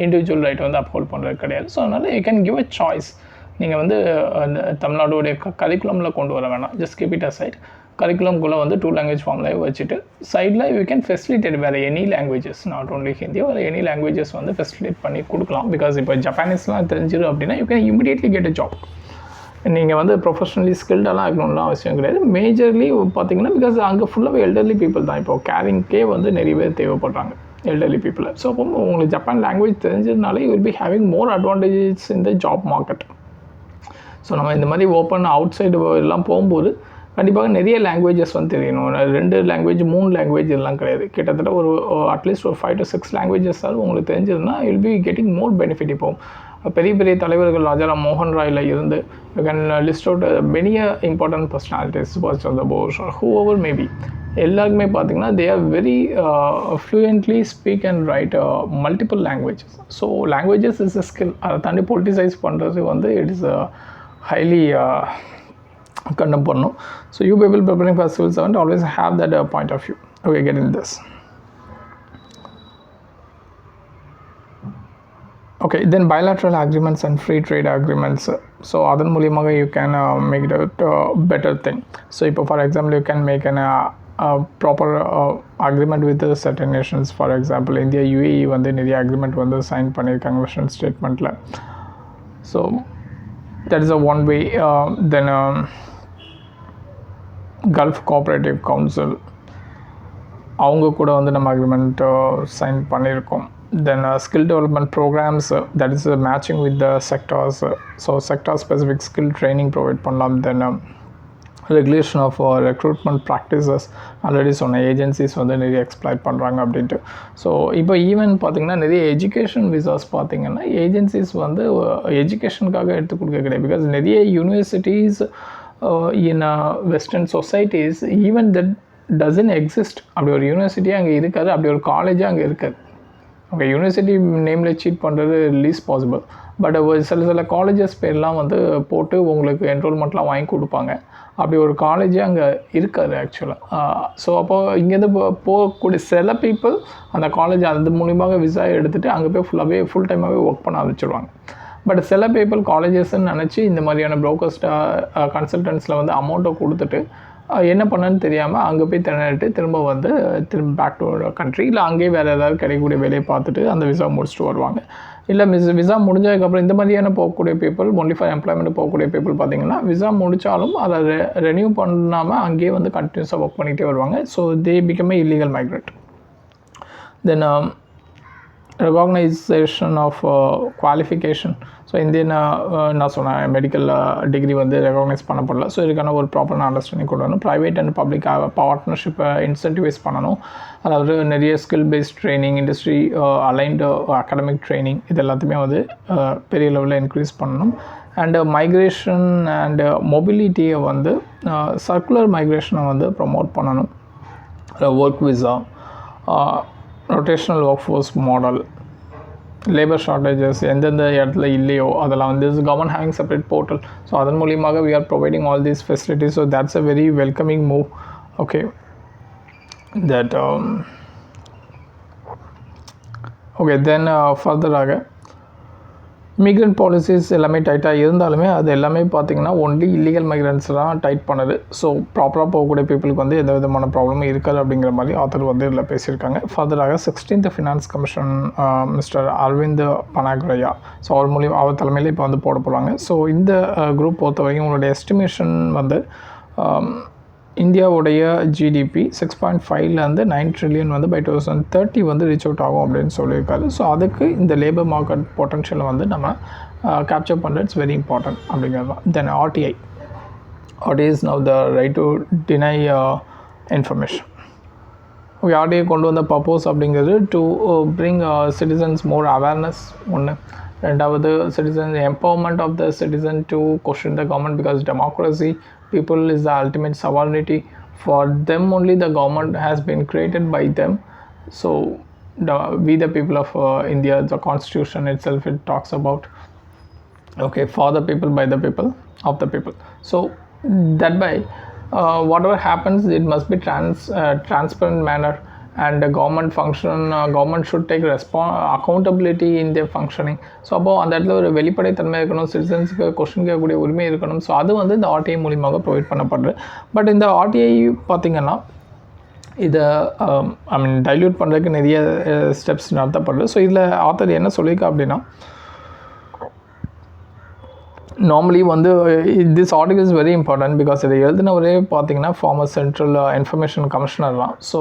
A: individual ரைட்டை வந்து அப்ஹோல்ட் பண்ணுறது கிடையாது. ஸோ அதனால் you can give a choice. நீங்கள் வந்து தமிழ்நாடுடைய கரிக்குலமில் கொண்டு வர வேணாம், ஜஸ்ட் கீப் இட் அசைட். கரிக்குலம்குள்ளே வந்து 2 லாங்குவேஜ் ஃபார்ம்லேயே வச்சுட்டு சைடில் யூ கேன் ஃபெசிலிட்டேட் வேறு any languages, not only Hindi, வேறு எனி லாங்குவேஜஸ் வந்து ஃபெசிலிட்டேட் பண்ணி கொடுக்கலாம். பிகாஸ் இப்போ ஜப்பானீஸ்லாம் தெரிஞ்சிடும் அப்படின்னா you can immediately get a job. நீங்கள் வந்து ப்ரொஃபஷனலி ஸ்கில்டெல்லாம் இருக்கணும்லாம் அவசியம் கிடையாது. மேஜர்லி பார்த்தீங்கன்னா பிகாஸ் அங்கே ஃபுல்லாகவே எல்டர்லி பீப்புள் தான். இப்போ கேரிங்க்கே வந்து நிறைய பேர் தேவைப்படுறாங்க எல்டர்லி பீப்புளை. ஸோ அப்போ உங்களுக்கு ஜப்பான் லாங்குவேஜ் தெரிஞ்சதுனால you will be having more advantages in the job market. So நம்ம இந்த மாதிரி ஓப்பன் அவுட் சைடு எல்லாம் போகும்போது கண்டிப்பாக நிறைய லாங்குவேஜஸ் வந்து தெரியணும். 2 லாங்குவேஜ் 3 லாங்குவேஜ் எல்லாம் கிடையாது, கிட்டத்தட்ட ஒரு அட்லீஸ்ட் ஒரு 5 to 6 லாங்குவேஜஸ் அது உங்களுக்கு தெரிஞ்சதுன்னா will be getting more benefit. இப்போ பெரிய பெரிய தலைவர்கள் ராஜாராம் மோகன் ராயில் இருந்து you can list out many important personalities, சுபாஷ் சந்திர போஸ், ஹூஎவர் மேபி, எல்லாருக்குமே பார்த்தீங்கன்னா they are very fluently speak and right multiple languages. So languages is a skill. அதை தாண்டி பொலிட்டிசைஸ் பண்ணுறது வந்து இட் இஸ் highly condemn பண்ணணும். So you people preparing for civil servant always have that point of view. Okay, get in this. Okay, then bilateral agreements and free trade agreements. So அதன் மூலியமாக you can make it a better thing. So இப்போ for example you can make an proper agreement with the certain nations. For example India UAE வந்து நிறைய agreement வந்து sign பண்ணியிருக்காங்க vision ஸ்டேட்மெண்ட்டில். So that is a one way. Then Gulf Cooperative Council அவங்க கூட வந்து நம்ம agreement sign பண்ணியிருக்கோம். Then skill development programs, that is matching with the sectors. So sector specific skill training provide பண்ணலாம். Then regulation of recruitment practices already சொன்ன agencies வந்து நிறைய exploit பண்ணுறாங்க அப்படின்ட்டு. ஸோ இப்போ ஈவன் பார்த்திங்கன்னா நிறைய எஜுகேஷன் விசாஸ் பார்த்திங்கன்னா ஏஜென்சிஸ் வந்து எஜுகேஷனுக்காக எடுத்து கொடுக்க கிடையாது. பிகாஸ் நிறைய universities in western societies even that doesn't exist. அப்படி ஒரு யூனிவர்சிட்டியே அங்கே இருக்காது, அப்படி ஒரு காலேஜே அங்கே இருக்காது. ஓகே, யூனிவர்சிட்டி நேமில் சீட் பண்ணுறது லீஸ்ட் பாசிபிள். பட் சில காலேஜஸ் பேர்லாம் வந்து போட்டு உங்களுக்கு என்ரோல்மெண்ட்லாம் வாங்கி கொடுப்பாங்க. அப்படி ஒரு காலேஜே அங்கே இருக்காது ஆக்சுவலாக. ஸோ அப்போது இங்கேருந்து போகக்கூடிய சில பீப்புள் அந்த காலேஜ் அது மூலியமாக விசா எடுத்துகிட்டு அங்கே போய் ஃபுல் டைமாகவே ஒர்க் பண்ண ஆரம்பிச்சிடுவாங்க. பட் சில பீப்புள் காலேஜஸ்ன்னு நினச்சி இந்த மாதிரியான ப்ரோக்கர்ஸ்டா கன்சல்டன்ஸில் வந்து அமௌண்ட்டை கொடுத்துட்டு என்ன பண்ணன்னு தெரியாமல் அங்கே போய் திரும்ப பேக் டு கண்ட்ரி, இல்லை அங்கேயே வேறு ஏதாவது கிடைக்கக்கூடிய வேலையை பார்த்துட்டு அந்த விசா முடிச்சுட்டு வருவாங்க. இல்லை விசா முடிஞ்சதுக்கப்புறம் இந்த மாதிரியான போகக்கூடிய பீப்புள் ஒன்லி ஃபார் எம்ப்ளாய்மெண்ட் போகக்கூடிய பீப்புள் பார்த்திங்கன்னா விசா முடித்தாலும் அதை ரெனியூ பண்ணாமல் அங்கேயே வந்து கண்டினியூஸாக ஒர்க் பண்ணிகிட்டே வருவாங்க. So they become a illegal migrate. Then recognisation of qualification. So Indian நான் சொன்னேன் மெடிக்கல் டிகிரி வந்து ரெகக்னைஸ் பண்ணப்படல. ஸோ இதுக்கான ஒரு ப்ராப்பரான அண்டர்ஸ்டாண்டிங் கொண்டு வரணும். ப்ரைவேட் அண்ட் பப்ளிக் பார்ட்னர்ஷிப்பை இன்சென்டிவைஸ் பண்ணணும். அதாவது நிறைய skill based training, industry aligned academic training, இது எல்லாத்தையுமே வந்து பெரிய லெவலில் இன்க்ரீஸ் பண்ணணும். அண்டு மைக்ரேஷன் அண்டு மொபிலிட்டியை வந்து சர்க்குலர் மைக்ரேஷனை வந்து ப்ரொமோட் பண்ணணும். Work visa, rotational work force model, labour shortages எந்தெந்த இடத்துல இல்லையோ அதெல்லாம் வந்து government having separate portal. So அதன் மூலியமாக we are providing all these facilities. So that's a very welcoming move. Okay, that okay, then further migrant policies எல்லாமே டைட்டாக இருந்தாலுமே அது எல்லாமே பார்த்திங்கன்னா ஒன்லி இல்லீகல் மைக்ரண்ட்ஸ் தான் டைட் பண்ணுது. ஸோ ப்ராப்பராக போகக்கூடிய பீப்புளுக்கு வந்து எந்த விதமான ப்ராப்ளமும் இருக்காது அப்படிங்கிற மாதிரி ஆத்தர் வந்து இதில் பேசியிருக்காங்க. ஃபர்தராக 16th finance commission mister Arvind Panagariya, so அவர் தலைமையில் இப்போ வந்து போட போகிறாங்க. ஸோ இந்த குரூப் பொறுத்த வரைக்கும் உங்களுடைய எஸ்டிமேஷன் வந்து இந்தியாவுடைய ஜிடிபி 6.5லேருந்து 9 ட்ரில்லியன் வந்து பை 2030 வந்து ரீச் அவுட் ஆகும் அப்படின்னு சொல்லியிருக்காரு. ஸோ அதுக்கு இந்த லேபர் மார்க்கெட் பொட்டன்ஷியலை வந்து நம்ம கேப்சர் பண்ணுறது இட்ஸ் வெரி இம்பார்ட்டன்ட் அப்படிங்கிறது தான். Then RTI is now the right to deny information. Okay, RTI கொண்டு வந்த பர்பஸ் அப்படிங்கிறது to bring citizens more awareness ஒன்று. ரெண்டாவது citizen empowerment of the citizen to question the government because democracy people is the ultimate sovereignty. For them only the government has been created by them. So we the people of India, the constitution itself, it talks about okay, for the people, by the people, of the people. So that by whatever happens it must be transparent manner, and the government should take accountability in their functioning. So அப்போ அந்த இடத்துல ஒரு வெளிப்படைத்தன்மை இருக்கணும், சிட்டிசன்ஸுக்கு question கேட்கக்கூடிய உரிமை இருக்கணும். So அது வந்து இந்த ஆர்டிஐ மூலியமாக ப்ரொவைட் பண்ணப்படுது. பட் இந்த ஆர்டிஐ பார்த்திங்கன்னா இதை டைல்யூட் பண்ணுறதுக்கு நிறைய ஸ்டெப்ஸ் நடத்தப்படுது. ஸோ இதில் ஆத்தர் என்ன சொல்லியிருக்கா அப்படின்னா, நார்மலி வந்து this article is very important because இதை எழுதினவரே பார்த்தீங்கன்னா ஃபார்மர் சென்ட்ரல் இன்ஃபர்மேஷன் கமிஷனர் தான். So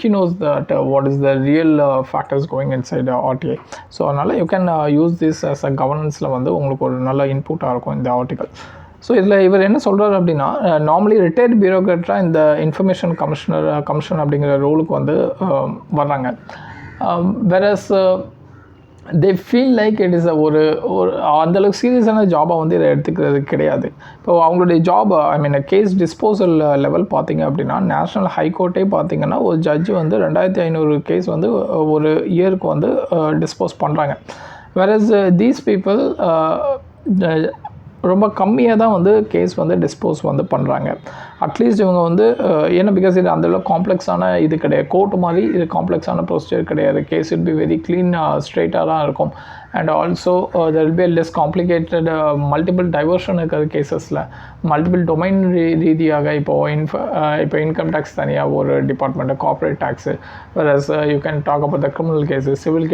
A: he knows that what is the real factors going inside RTI. So அதனால் you can use this as a கவர்னன்ஸில் வந்து உங்களுக்கு ஒரு நல்ல இன்புட்டாக இருக்கும் இந்த ஆர்டிகல். ஸோ இதில் இவர் என்ன சொல்கிறார் அப்படின்னா, நார்மலி ரிட்டையர்ட் பியூரோக்ராட்டாக இந்த இன்ஃபர்மேஷன் கமிஷன் அப்படிங்கிற ரோலுக்கு வந்து வர்றாங்க. Versus they feel like it is ஒரு அந்தளவுக்கு சீரியஸான ஜாபாக வந்து இதை எடுத்துக்கிறது கிடையாது. இப்போ அவங்களுடைய ஜாப் கேஸ் டிஸ்போசல் லெவல் பார்த்திங்க அப்படின்னா நேஷ்னல் ஹைகோர்ட்டே பார்த்திங்கன்னா ஒரு ஜட்ஜு வந்து 2500 கேஸ் வந்து ஒரு இயருக்கு வந்து டிஸ்போஸ் பண்ணுறாங்க. வேறஸ் தீஸ் பீப்புள் ரொம்ப கம்மியாக தான் வந்து கேஸ் வந்து டிஸ்போஸ் வந்து பண்ணுறாங்க. அட்லீஸ்ட் இவங்க வந்து ஏன்னா பிகாஸ் இது அந்தளவுக்கு காம்ப்ளெக்ஸான இது கிடையாது, கோர்ட் மாதிரி இது காம்ப்ளெக்ஸான ப்ரொசீஜர் கிடையாது. Case it be very clean ஸ்ட்ரெயிட்டாக தான் இருக்கும். And also there will be less complicated multiple diversion இருக்கிற கேசஸில் மல்டிபிள் டொமைன் ரீதியாக இப்போ இன்கம் டேக்ஸ் தனியாக ஒரு department, corporate tax, whereas you can talk about the criminal cases, civil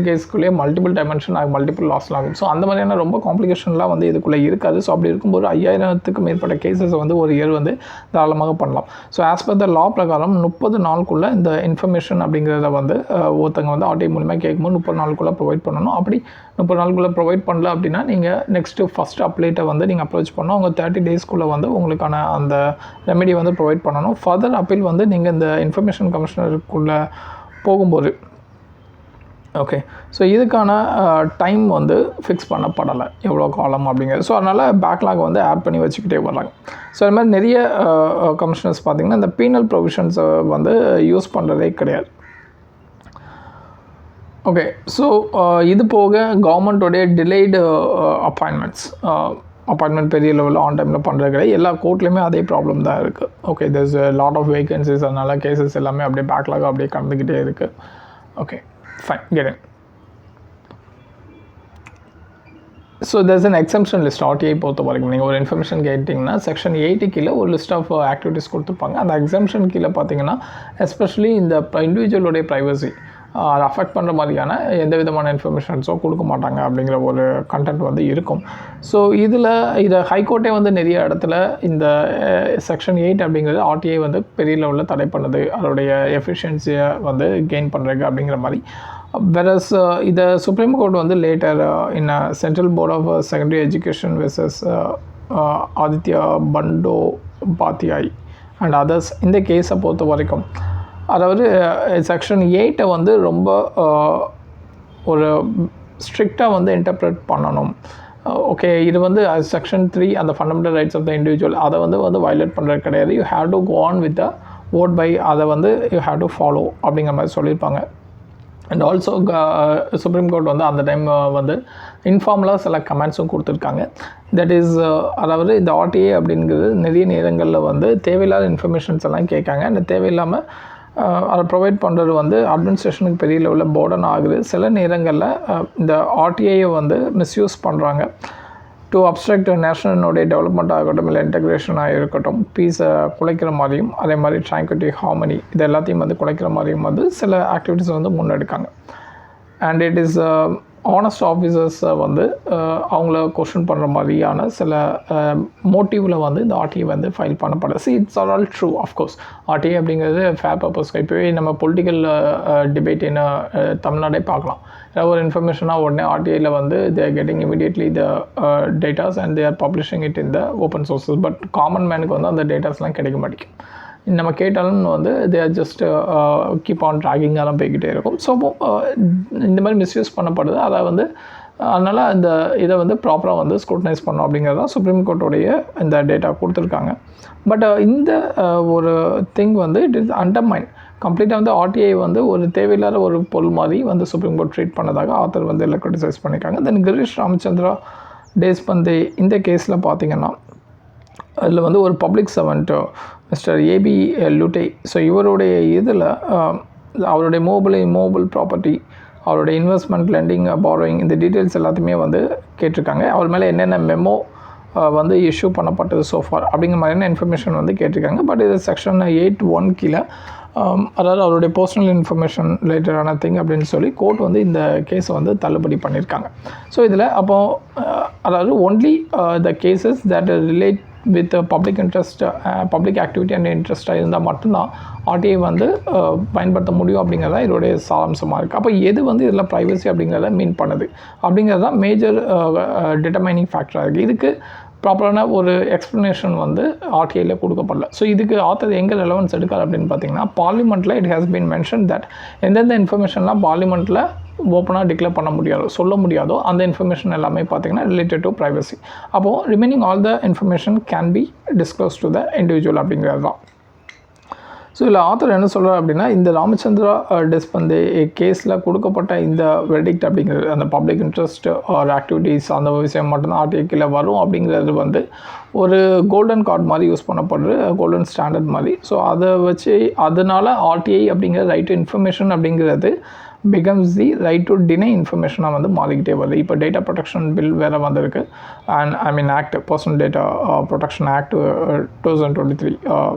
A: கேஸுக்குள்ளேயே மல்டிபிள் டைமென்ஷன் ஆகும், மல்டிபிள் லாஸ்லாம் ஆகும். ஸோ அந்த மாதிரியான ரொம்ப காம்ப்ளிகேஷன்லாம் வந்து இதுக்குள்ளே இருக்காது. ஸோ அப்படி இருக்கும்போது 5000த்துக்கு மேற்பட்ட கேசஸ் வந்து ஒரு இயர் வந்து தாராளமாக பண்ணலாம். ஸோ ஆஸ் பர் த லா பிரகாரம் 30 நாளுக்குள்ளே இந்த இன்ஃபர்மேஷன் அப்படிங்கிறத வந்து ஒருத்தங்க வந்து ஆர்டிஐ மூலமாக கேட்கும்போது 30 நாளுக்குள்ளே ப்ரொவைட் பண்ணணும். அப்படி 30 நாளுக்குள்ளே ப்ரொவைட் பண்ணல அப்படின்னா நீங்கள் நெக்ஸ்ட்டு ஃபஸ்ட் அப்ளேட்டை வந்து நீங்கள் அப்ரோச் பண்ணணும். அவங்க 30 டேஸ்க்குள்ளே வந்து உங்களுக்கான அந்த ரெமெடி வந்து ப்ரொவைட் பண்ணணும். ஃபர்தர் அப்பீல் வந்து நீங்கள் இந்த இன்ஃபர்மேஷன் கமிஷனருக்குள்ளே போகும்போது ஓகே. ஸோ இதுக்கான டைம் வந்து ஃபிக்ஸ் பண்ணப்படலை எவ்வளோ காலம் அப்படிங்கிறது. ஸோ அதனால் பேக்லாக் வந்து ஆட் பண்ணி வச்சுக்கிட்டே வர்றாங்க. ஸோ அது மாதிரி நிறைய கமிஷனர்ஸ் பார்த்திங்கன்னா இந்த பீனல் ப்ரொவிஷன்ஸை வந்து யூஸ் பண்ணுறதே கிடையாது. ஓகே. ஸோ இது போக கவர்மெண்ட்டோடைய டிலேடு அப்பாயின்மெண்ட் பெரிய லெவலில் ஆன் டைமில் பண்ணுறது கிடையாது. எல்லா கோர்ட்லேயுமே அதே ப்ராப்ளம் தான் இருக்குது. Okay, there's lot of vacancies, அதனால் கேசஸ் எல்லாமே அப்படியே பேக்லாக் அப்படியே கடந்துக்கிட்டே இருக்குது. Okay, fine, get it. So there's an exemption list RTI பொறுத்த வரைக்கும். நீங்கள் ஒரு இன்ஃபர்மேஷன் கேட்டிங்கன்னா செக்ஷன் 80 கீழே ஒரு லிஸ்ட் ஆஃப் ஆக்டிவிட்டீஸ் கொடுத்துருப்பாங்க. அந்த எக்ஸம்ஷன் கீழே பார்த்தீங்கன்னா எஸ்பெஷலி இந்த இண்டிவிஜுவலுடைய ப்ரைவசி அதை அஃபெக்ட் பண்ணுற மாதிரியான எந்த விதமான இன்ஃபர்மேஷன்ஸோ கொடுக்க மாட்டாங்க அப்படிங்கிற ஒரு கண்டென்ட் வந்து இருக்கும். ஸோ இதை ஹைகோர்ட்டே வந்து நிறைய இடத்துல இந்த செக்ஷன் 8 அப்படிங்கிறது ஆர்டிஐ வந்து பெரிய லெவலில் தடை பண்ணுது, அதோடைய எஃபிஷியன்சியை வந்து கெயின் பண்ணுறதுக்கு அப்படிங்கிற மாதிரி. வெரஸ் இதை சுப்ரீம் கோர்ட் வந்து later in central board of secondary education versus Aditya Bandopadhyay and others, இந்த கேஸை பொறுத்த வரைக்கும் அதாவது செக்ஷன் 8 வந்து ரொம்ப ஒரு ஸ்ட்ரிக்டாக வந்து இன்டர்ப்ரெட் பண்ணணும். ஓகே, இது வந்து செக்ஷன் 3 அந்த fundamental rights of the individual அதை வந்து வயலேட் பண்ணுறது கிடையாது. You have to go on with the vote by, அதை வந்து யூ ஹேவ் டு ஃபாலோ அப்படிங்கிற மாதிரி சொல்லியிருப்பாங்க. அண்ட் ஆல்சோ சுப்ரீம் கோர்ட் வந்து அந்த டைம் வந்து இன்ஃபார்மலாக சில கமெண்ட்ஸும் கொடுத்துருக்காங்க. தட் இஸ் அதாவது இந்த ஆர்டிஏ அப்படிங்கிறது நிறைய நேரங்களில் வந்து தேவையில்லாத இன்ஃபர்மேஷன்ஸ் எல்லாம் கேட்காங்க. அந்த தேவையில்லாமல் அதை ப்ரொவைட் பண்ணுறது வந்து அட்மினிஸ்ட்ரேஷனுக்கு பெரிய லெவலில் போர்டன் ஆகுது. சில நேரங்களில் இந்த ஆர்டிஐயை வந்து மிஸ்யூஸ் பண்ணுறாங்க டு அப்ஸ்ட்ரக்ட் நேஷனலுடைய டெவலப்மெண்ட் ஆகட்டும், இல்லை இன்டெக்ரேஷனாக இருக்கட்டும், பீஸை குலைக்கிற மாதிரியும், அதே மாதிரி ட்ராங்குலிட்டி, ஹார்மனி இது எல்லாத்தையும் வந்து குலைக்கிற மாதிரியும் வந்து சில ஆக்டிவிட்டீஸ் வந்து முன்னெடுக்காங்க. அண்ட் இட் இஸ் ஆனஸ்ட் ஆஃபீஸர்ஸை வந்து அவங்கள கொஸ்டின் பண்ணுற மாதிரியான சில மோட்டிவில் வந்து இந்த ஆர்டிஐ வந்து ஃபைல் பண்ணப்படுது. It's all true. Of course RTI அப்படிங்கிறது ஃபேர் பர்பஸ்க்கு. இப்போவே நம்ம பொலிட்டிக்கல் டிபேட் என்ன தமிழ்நாடே பார்க்கலாம். ஏதாவது ஒரு இன்ஃபர்மேஷனாக உடனே ஆர்டிஐயில் வந்து they are getting immediately the datas and they are publishing it in the open sources. But common மேனுக்கு வந்து அந்த டேட்டாஸ்லாம் கிடைக்க மாட்டேங்குது. நம்ம கேட்டாலும் வந்து they are just keep on ட்ராகிங்காக தான் போய்கிட்டே இருக்கும். ஸோ இந்த மாதிரி மிஸ்யூஸ் பண்ணப்படுது. அதை வந்து அதனால் இந்த இதை வந்து ப்ராப்பராக வந்து ஸ்க்ரூட்டனைஸ் பண்ணோம் அப்படிங்கிறது தான் சுப்ரீம் கோர்ட்டோடைய இந்த டேட்டா கொடுத்துருக்காங்க. பட் இந்த ஒரு திங் வந்து இட் இஸ் அண்டர்மைன் கம்ப்ளீட்டாக வந்து ஆர்டிஐ வந்து ஒரு தேவையில்லாத ஒரு பொருள் மாதிரி வந்து சுப்ரீம் கோர்ட் ட்ரீட் பண்ணதாக ஆத்தர் வந்து எல்லாம் கிரிட்டிசைஸ் பண்ணியிருக்காங்க. தென் கிரீஷ் ராமச்சந்திரா தேஷ்பந்தே இந்த கேஸில் பார்த்திங்கன்னா அதில் வந்து ஒரு பப்ளிக் சர்வெண்ட் மிஸ்டர் ஏபி லுட்டே. ஸோ இவருடைய இதில் அவருடைய இம்மோபிள் ப்ராப்பர்ட்டி, அவருடைய இன்வெஸ்ட்மெண்ட், லெண்டிங், பாரோயிங் இந்த டீட்டெயில்ஸ் எல்லாத்தையுமே வந்து கேட்டிருக்காங்க. அவர் மேலே என்னென்ன மெமோ வந்து இஷ்யூ பண்ணப்பட்டது சோஃபார் அப்படிங்கிற மாதிரியான இன்ஃபர்மேஷன் வந்து கேட்டிருக்காங்க. பட் இது செக்ஷன் 8(1) கீழே அதாவது அவருடைய பர்சனல் இன்ஃபர்மேஷன் ரிலேட்டடான திங் அப்படின்னு சொல்லி கோர்ட் வந்து இந்த கேஸை வந்து தள்ளுபடி பண்ணியிருக்காங்க. ஸோ இதில் அப்போது அதாவது only the cases that relate with public interest, public activity and இன்ட்ரெஸ்ட்டாக இருந்தால் மட்டும்தான் ஆர்டிஐ வந்து பயன்படுத்த முடியும் அப்படிங்கிறதா இதோடைய சாராம்சமாக இருக்குது. அப்போ எது வந்து இதில் ப்ரைவசி அப்படிங்கிறத மீன் பண்ணுது அப்படிங்கிறது தான் மேஜர் டிட்டர்மைனிங் ஃபேக்டராக இருக்குது. இதுக்கு ப்ராப்பரான ஒரு எக்ஸ்ப்ளனேஷன் வந்து ஆர்டிஐயில் கொடுக்கப்படல. ஸோ இதுக்கு ஆத்தர் எங்கே ரெலவன்ஸ் எடுக்காது அப்படின்னு பார்த்தீங்கன்னா, பார்லிமெண்ட்டில் it has been mention that எந்தெந்த இன்ஃபர்மேஷன்லாம் பார்லிமெண்ட்டில் ஓப்பனாக டிக்ளேர் பண்ண முடியாதோ, சொல்ல முடியாதோ அந்த இன்ஃபர்மேஷன் எல்லாமே பார்த்திங்கன்னா ரிலேட்டட் டு ப்ரைவசி. அப்போது remaining all the information can be disclose to the individual அப்படிங்கிறது தான். ஸோ இதில் ஆத்தர் என்ன சொல்கிறார் அப்படின்னா, இந்த ராமச்சந்திரா தேஷ்பந்தே கேஸில் கொடுக்கப்பட்ட இந்த வெர்டிக்ட் அப்படிங்கிறது அந்த பப்ளிக் இன்ட்ரெஸ்ட் ஆர் ஆக்டிவிட்டீஸ் அந்த விஷயம் மட்டும்தான் ஆர்டிஐக்கில் வரும் அப்படிங்கிறது வந்து ஒரு கோல்டன் கார்டு மாதிரி யூஸ் பண்ணப்படுற கோல்டன் ஸ்டாண்டர்ட் மாதிரி. ஸோ அதை வச்சு அதனால் ஆர்டிஐ அப்படிங்கிற ரைட் டு இன்ஃபர்மேஷன் அப்படிங்கிறது becomes the right to deny இன்ஃபர்மேஷனாக வந்து மாறிக்கிட்டே வருது. இப்போ டேட்டா ப்ரொடெக்ஷன் பில் வேறு வந்திருக்கு. And act, personal data protection act 2023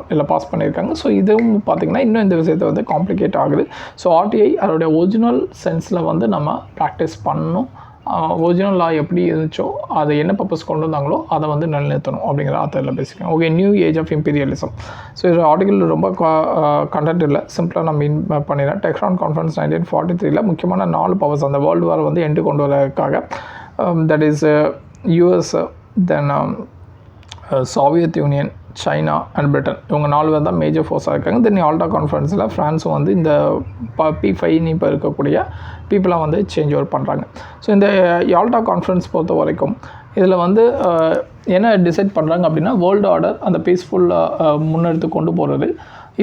A: இதில் பாஸ் பண்ணியிருக்காங்க. ஸோ இதுவும் பார்த்திங்கன்னா இன்னும் இந்த விஷயத்தை வந்து காம்ப்ளிகேட் ஆகுது. ஸோ ஆர்டிஐ அதோடைய ஒரிஜினல் சென்ஸில் வந்து நம்ம ப்ராக்டிஸ் பண்ணணும். ஒரிஜினல் லா எப்படி இருந்துச்சோ அதை என்ன பர்பஸ் கொண்டு வந்தாங்களோ அதை வந்து நிலைநிறுத்தணும் அப்படிங்கிற ஆத்தரில் பேசிக்கேன். Okay, new age of imperialism. So இது ஆர்டிகல் ரொம்ப கண்டென்ட் இல்லை, சிம்பிளாக நான் மீன் பண்ணிடுறேன். டெஹ்ரான் கான்ஃபரன்ஸ் 1943 முக்கியமான 4 பவர்ஸ் அந்த வேர்ல்டு வார் வந்து எண்டு கொண்டு வரதுக்காக that is US, then Soviet union, China and Britain, இவங்க 4 பேர் தான் மேஜர் ஃபோர்ஸாக இருக்காங்க. தென் யால்டா கான்ஃபரன்ஸில் ஃப்ரான்ஸும் வந்து இந்த P5 இப்போ இருக்கக்கூடிய பீப்புளாக வந்து சேஞ்ச் ஓவர் பண்ணுறாங்க. ஸோ இந்த யால்டா கான்ஃபரன்ஸ் பொறுத்த வரைக்கும் இதில் வந்து என்ன டிசைட் பண்ணுறாங்க அப்படின்னா, வேர்ல்டு ஆர்டர் அந்த பீஸ்ஃபுல்லாக முன்னெடுத்து கொண்டு போகிறது.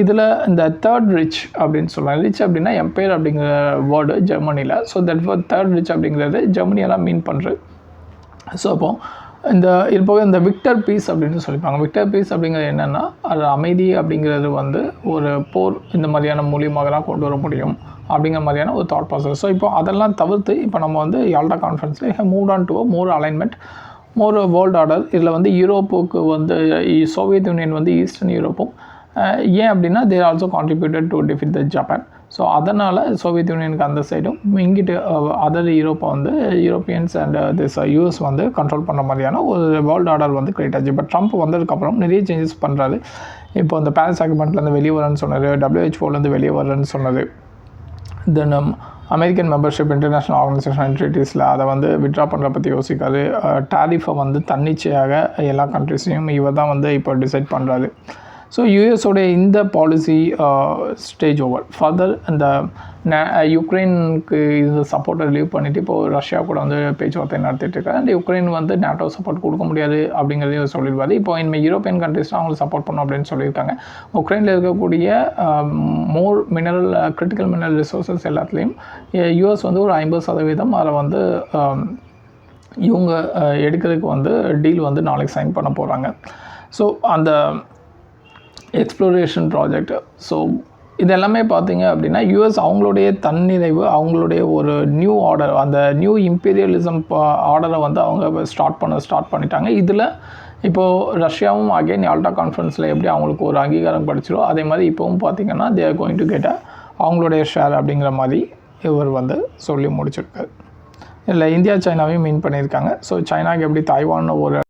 A: இதில் இந்த தேர்ட் ரிச் அப்படின்னு சொல்கிறாங்க. ரிச் அப்படின்னா எம்பையர் அப்படிங்கிற வேர்டு ஜெர்மனியில். ஸோ தட் தேர்ட் ரிச் அப்படிங்கிறது ஜெர்மனியெல்லாம் மீன் பண்ணுறது. ஸோ அப்போது இந்த இது போக இந்த விக்டர் பீஸ் அப்படின்னு சொல்லிப்பாங்க. விக்டர் பீஸ் அப்படிங்கிறது என்னென்னா, அது அமைதி அப்படிங்கிறது வந்து ஒரு போர் இந்த மாதிரியான மூலியமாக தான் கொண்டு வர முடியும் அப்படிங்கிற மாதிரியான ஒரு தாட் ப்ராசஸ். ஸோ இப்போ அதெல்லாம் தவிர்த்து இப்போ நம்ம வந்து யால்டா கான்ஃபரன்ஸில் move on to more alignment, more world order. இதில் வந்து யூரோப்புக்கு வந்து சோவியத் யூனியன் வந்து ஈஸ்டர்ன் யூரோப்பும், ஏன் அப்படின்னா there also contributed to defeat the Japan. So அதனால் சோவியத் யூனியனுக்கு அந்த சைடும் இங்கிட்டு அதர் யூரோப்பை வந்து யூரோப்பியன்ஸ் அண்ட் திஸ் யூஎஸ் வந்து கண்ட்ரோல் பண்ணுற மாதிரியான ஒரு வேர்ல்டு ஆர்டர் வந்து கிரியேட் ஆச்சு. பட் ட்ரம்ப் வந்ததுக்கப்புறம் நிறைய சேஞ்சஸ் பண்ணுறாரு. இப்போ இந்த பாரிஸ் அக்ரிமெண்ட்லேருந்து வெளியே வரேன்னு சொன்னார், WHO வெளியே வரேன்னு சொன்னது. தென் அமெரிக்கன் மெம்பர்ஷிப் இன்டர்நேஷ்னல் ஆர்கனைசேஷன் ட்ரீட்டிஸில் அதை வந்து விட்ரா பண்ணுற பற்றி யோசிக்காது. டாரிஃபை வந்து தன்னிச்சையாக எல்லா கண்ட்ரிஸையும் இவர் தான் வந்து இப்போ டிசைட் பண்ணுறாரு. ஸோ யூஎஸோடைய இந்த பாலிசி ஸ்டேஜ் ஓவர். ஃபர்தர் இந்த யுக்ரைனுக்கு இது சப்போர்ட்டை ரிலீவ் பண்ணிவிட்டு இப்போது ரஷ்யா கூட வந்து பேச்சுவார்த்தை நடத்திட்டு இருக்காரு. அண்ட் யுக்ரைன் வந்து நேட்டோ சப்போர்ட் கொடுக்க முடியாது அப்படிங்கிறதையும் சொல்லிடுவார். இப்போ இனிமேல் யூரோப்பியன் கண்ட்ரிஸ் தான் அவங்களுக்கு சப்போர்ட் பண்ணணும் அப்படின்னு சொல்லியிருக்காங்க. உக்ரைனில் இருக்கக்கூடிய மோர் மினரல் கிரிட்டிக்கல் மினரல் ரிசோர்ஸஸ் எல்லாத்துலேயும் யூஎஸ் வந்து ஒரு 50% அதை வந்து இவங்க எடுக்கிறதுக்கு வந்து டீல் வந்து நாளைக்கு சைன் பண்ண போகிறாங்க. ஸோ அந்த எக்ஸ்ப்ளோரேஷன் ப்ராஜெக்ட், ஸோ இது எல்லாமே பார்த்தீங்க அப்படின்னா யூஎஸ் அவங்களுடைய தன்னிறைவு, அவங்களுடைய ஒரு நியூ ஆர்டர், அந்த நியூ இம்பீரியலிசம் ஆர்டரை வந்து அவங்க ஸ்டார்ட் பண்ணிட்டாங்க. இதில் இப்போது ரஷ்யாவும் அகைன் யால்டா கான்ஃபரன்ஸில் எப்படி அவங்களுக்கு ஒரு அங்கீகாரம் கிடச்சிரோ அதே மாதிரி இப்போவும் பார்த்திங்கன்னா they are going to get அவங்களுடைய ஷேர் அப்படிங்கிற மாதிரி இவர் வந்து சொல்லி முடிச்சிருக்காரு. இல்லை இந்தியா சைனாவையும் மீன் பண்ணியிருக்காங்க. ஸோ சைனாவுக்கு எப்படி தாய்வான் ஒரு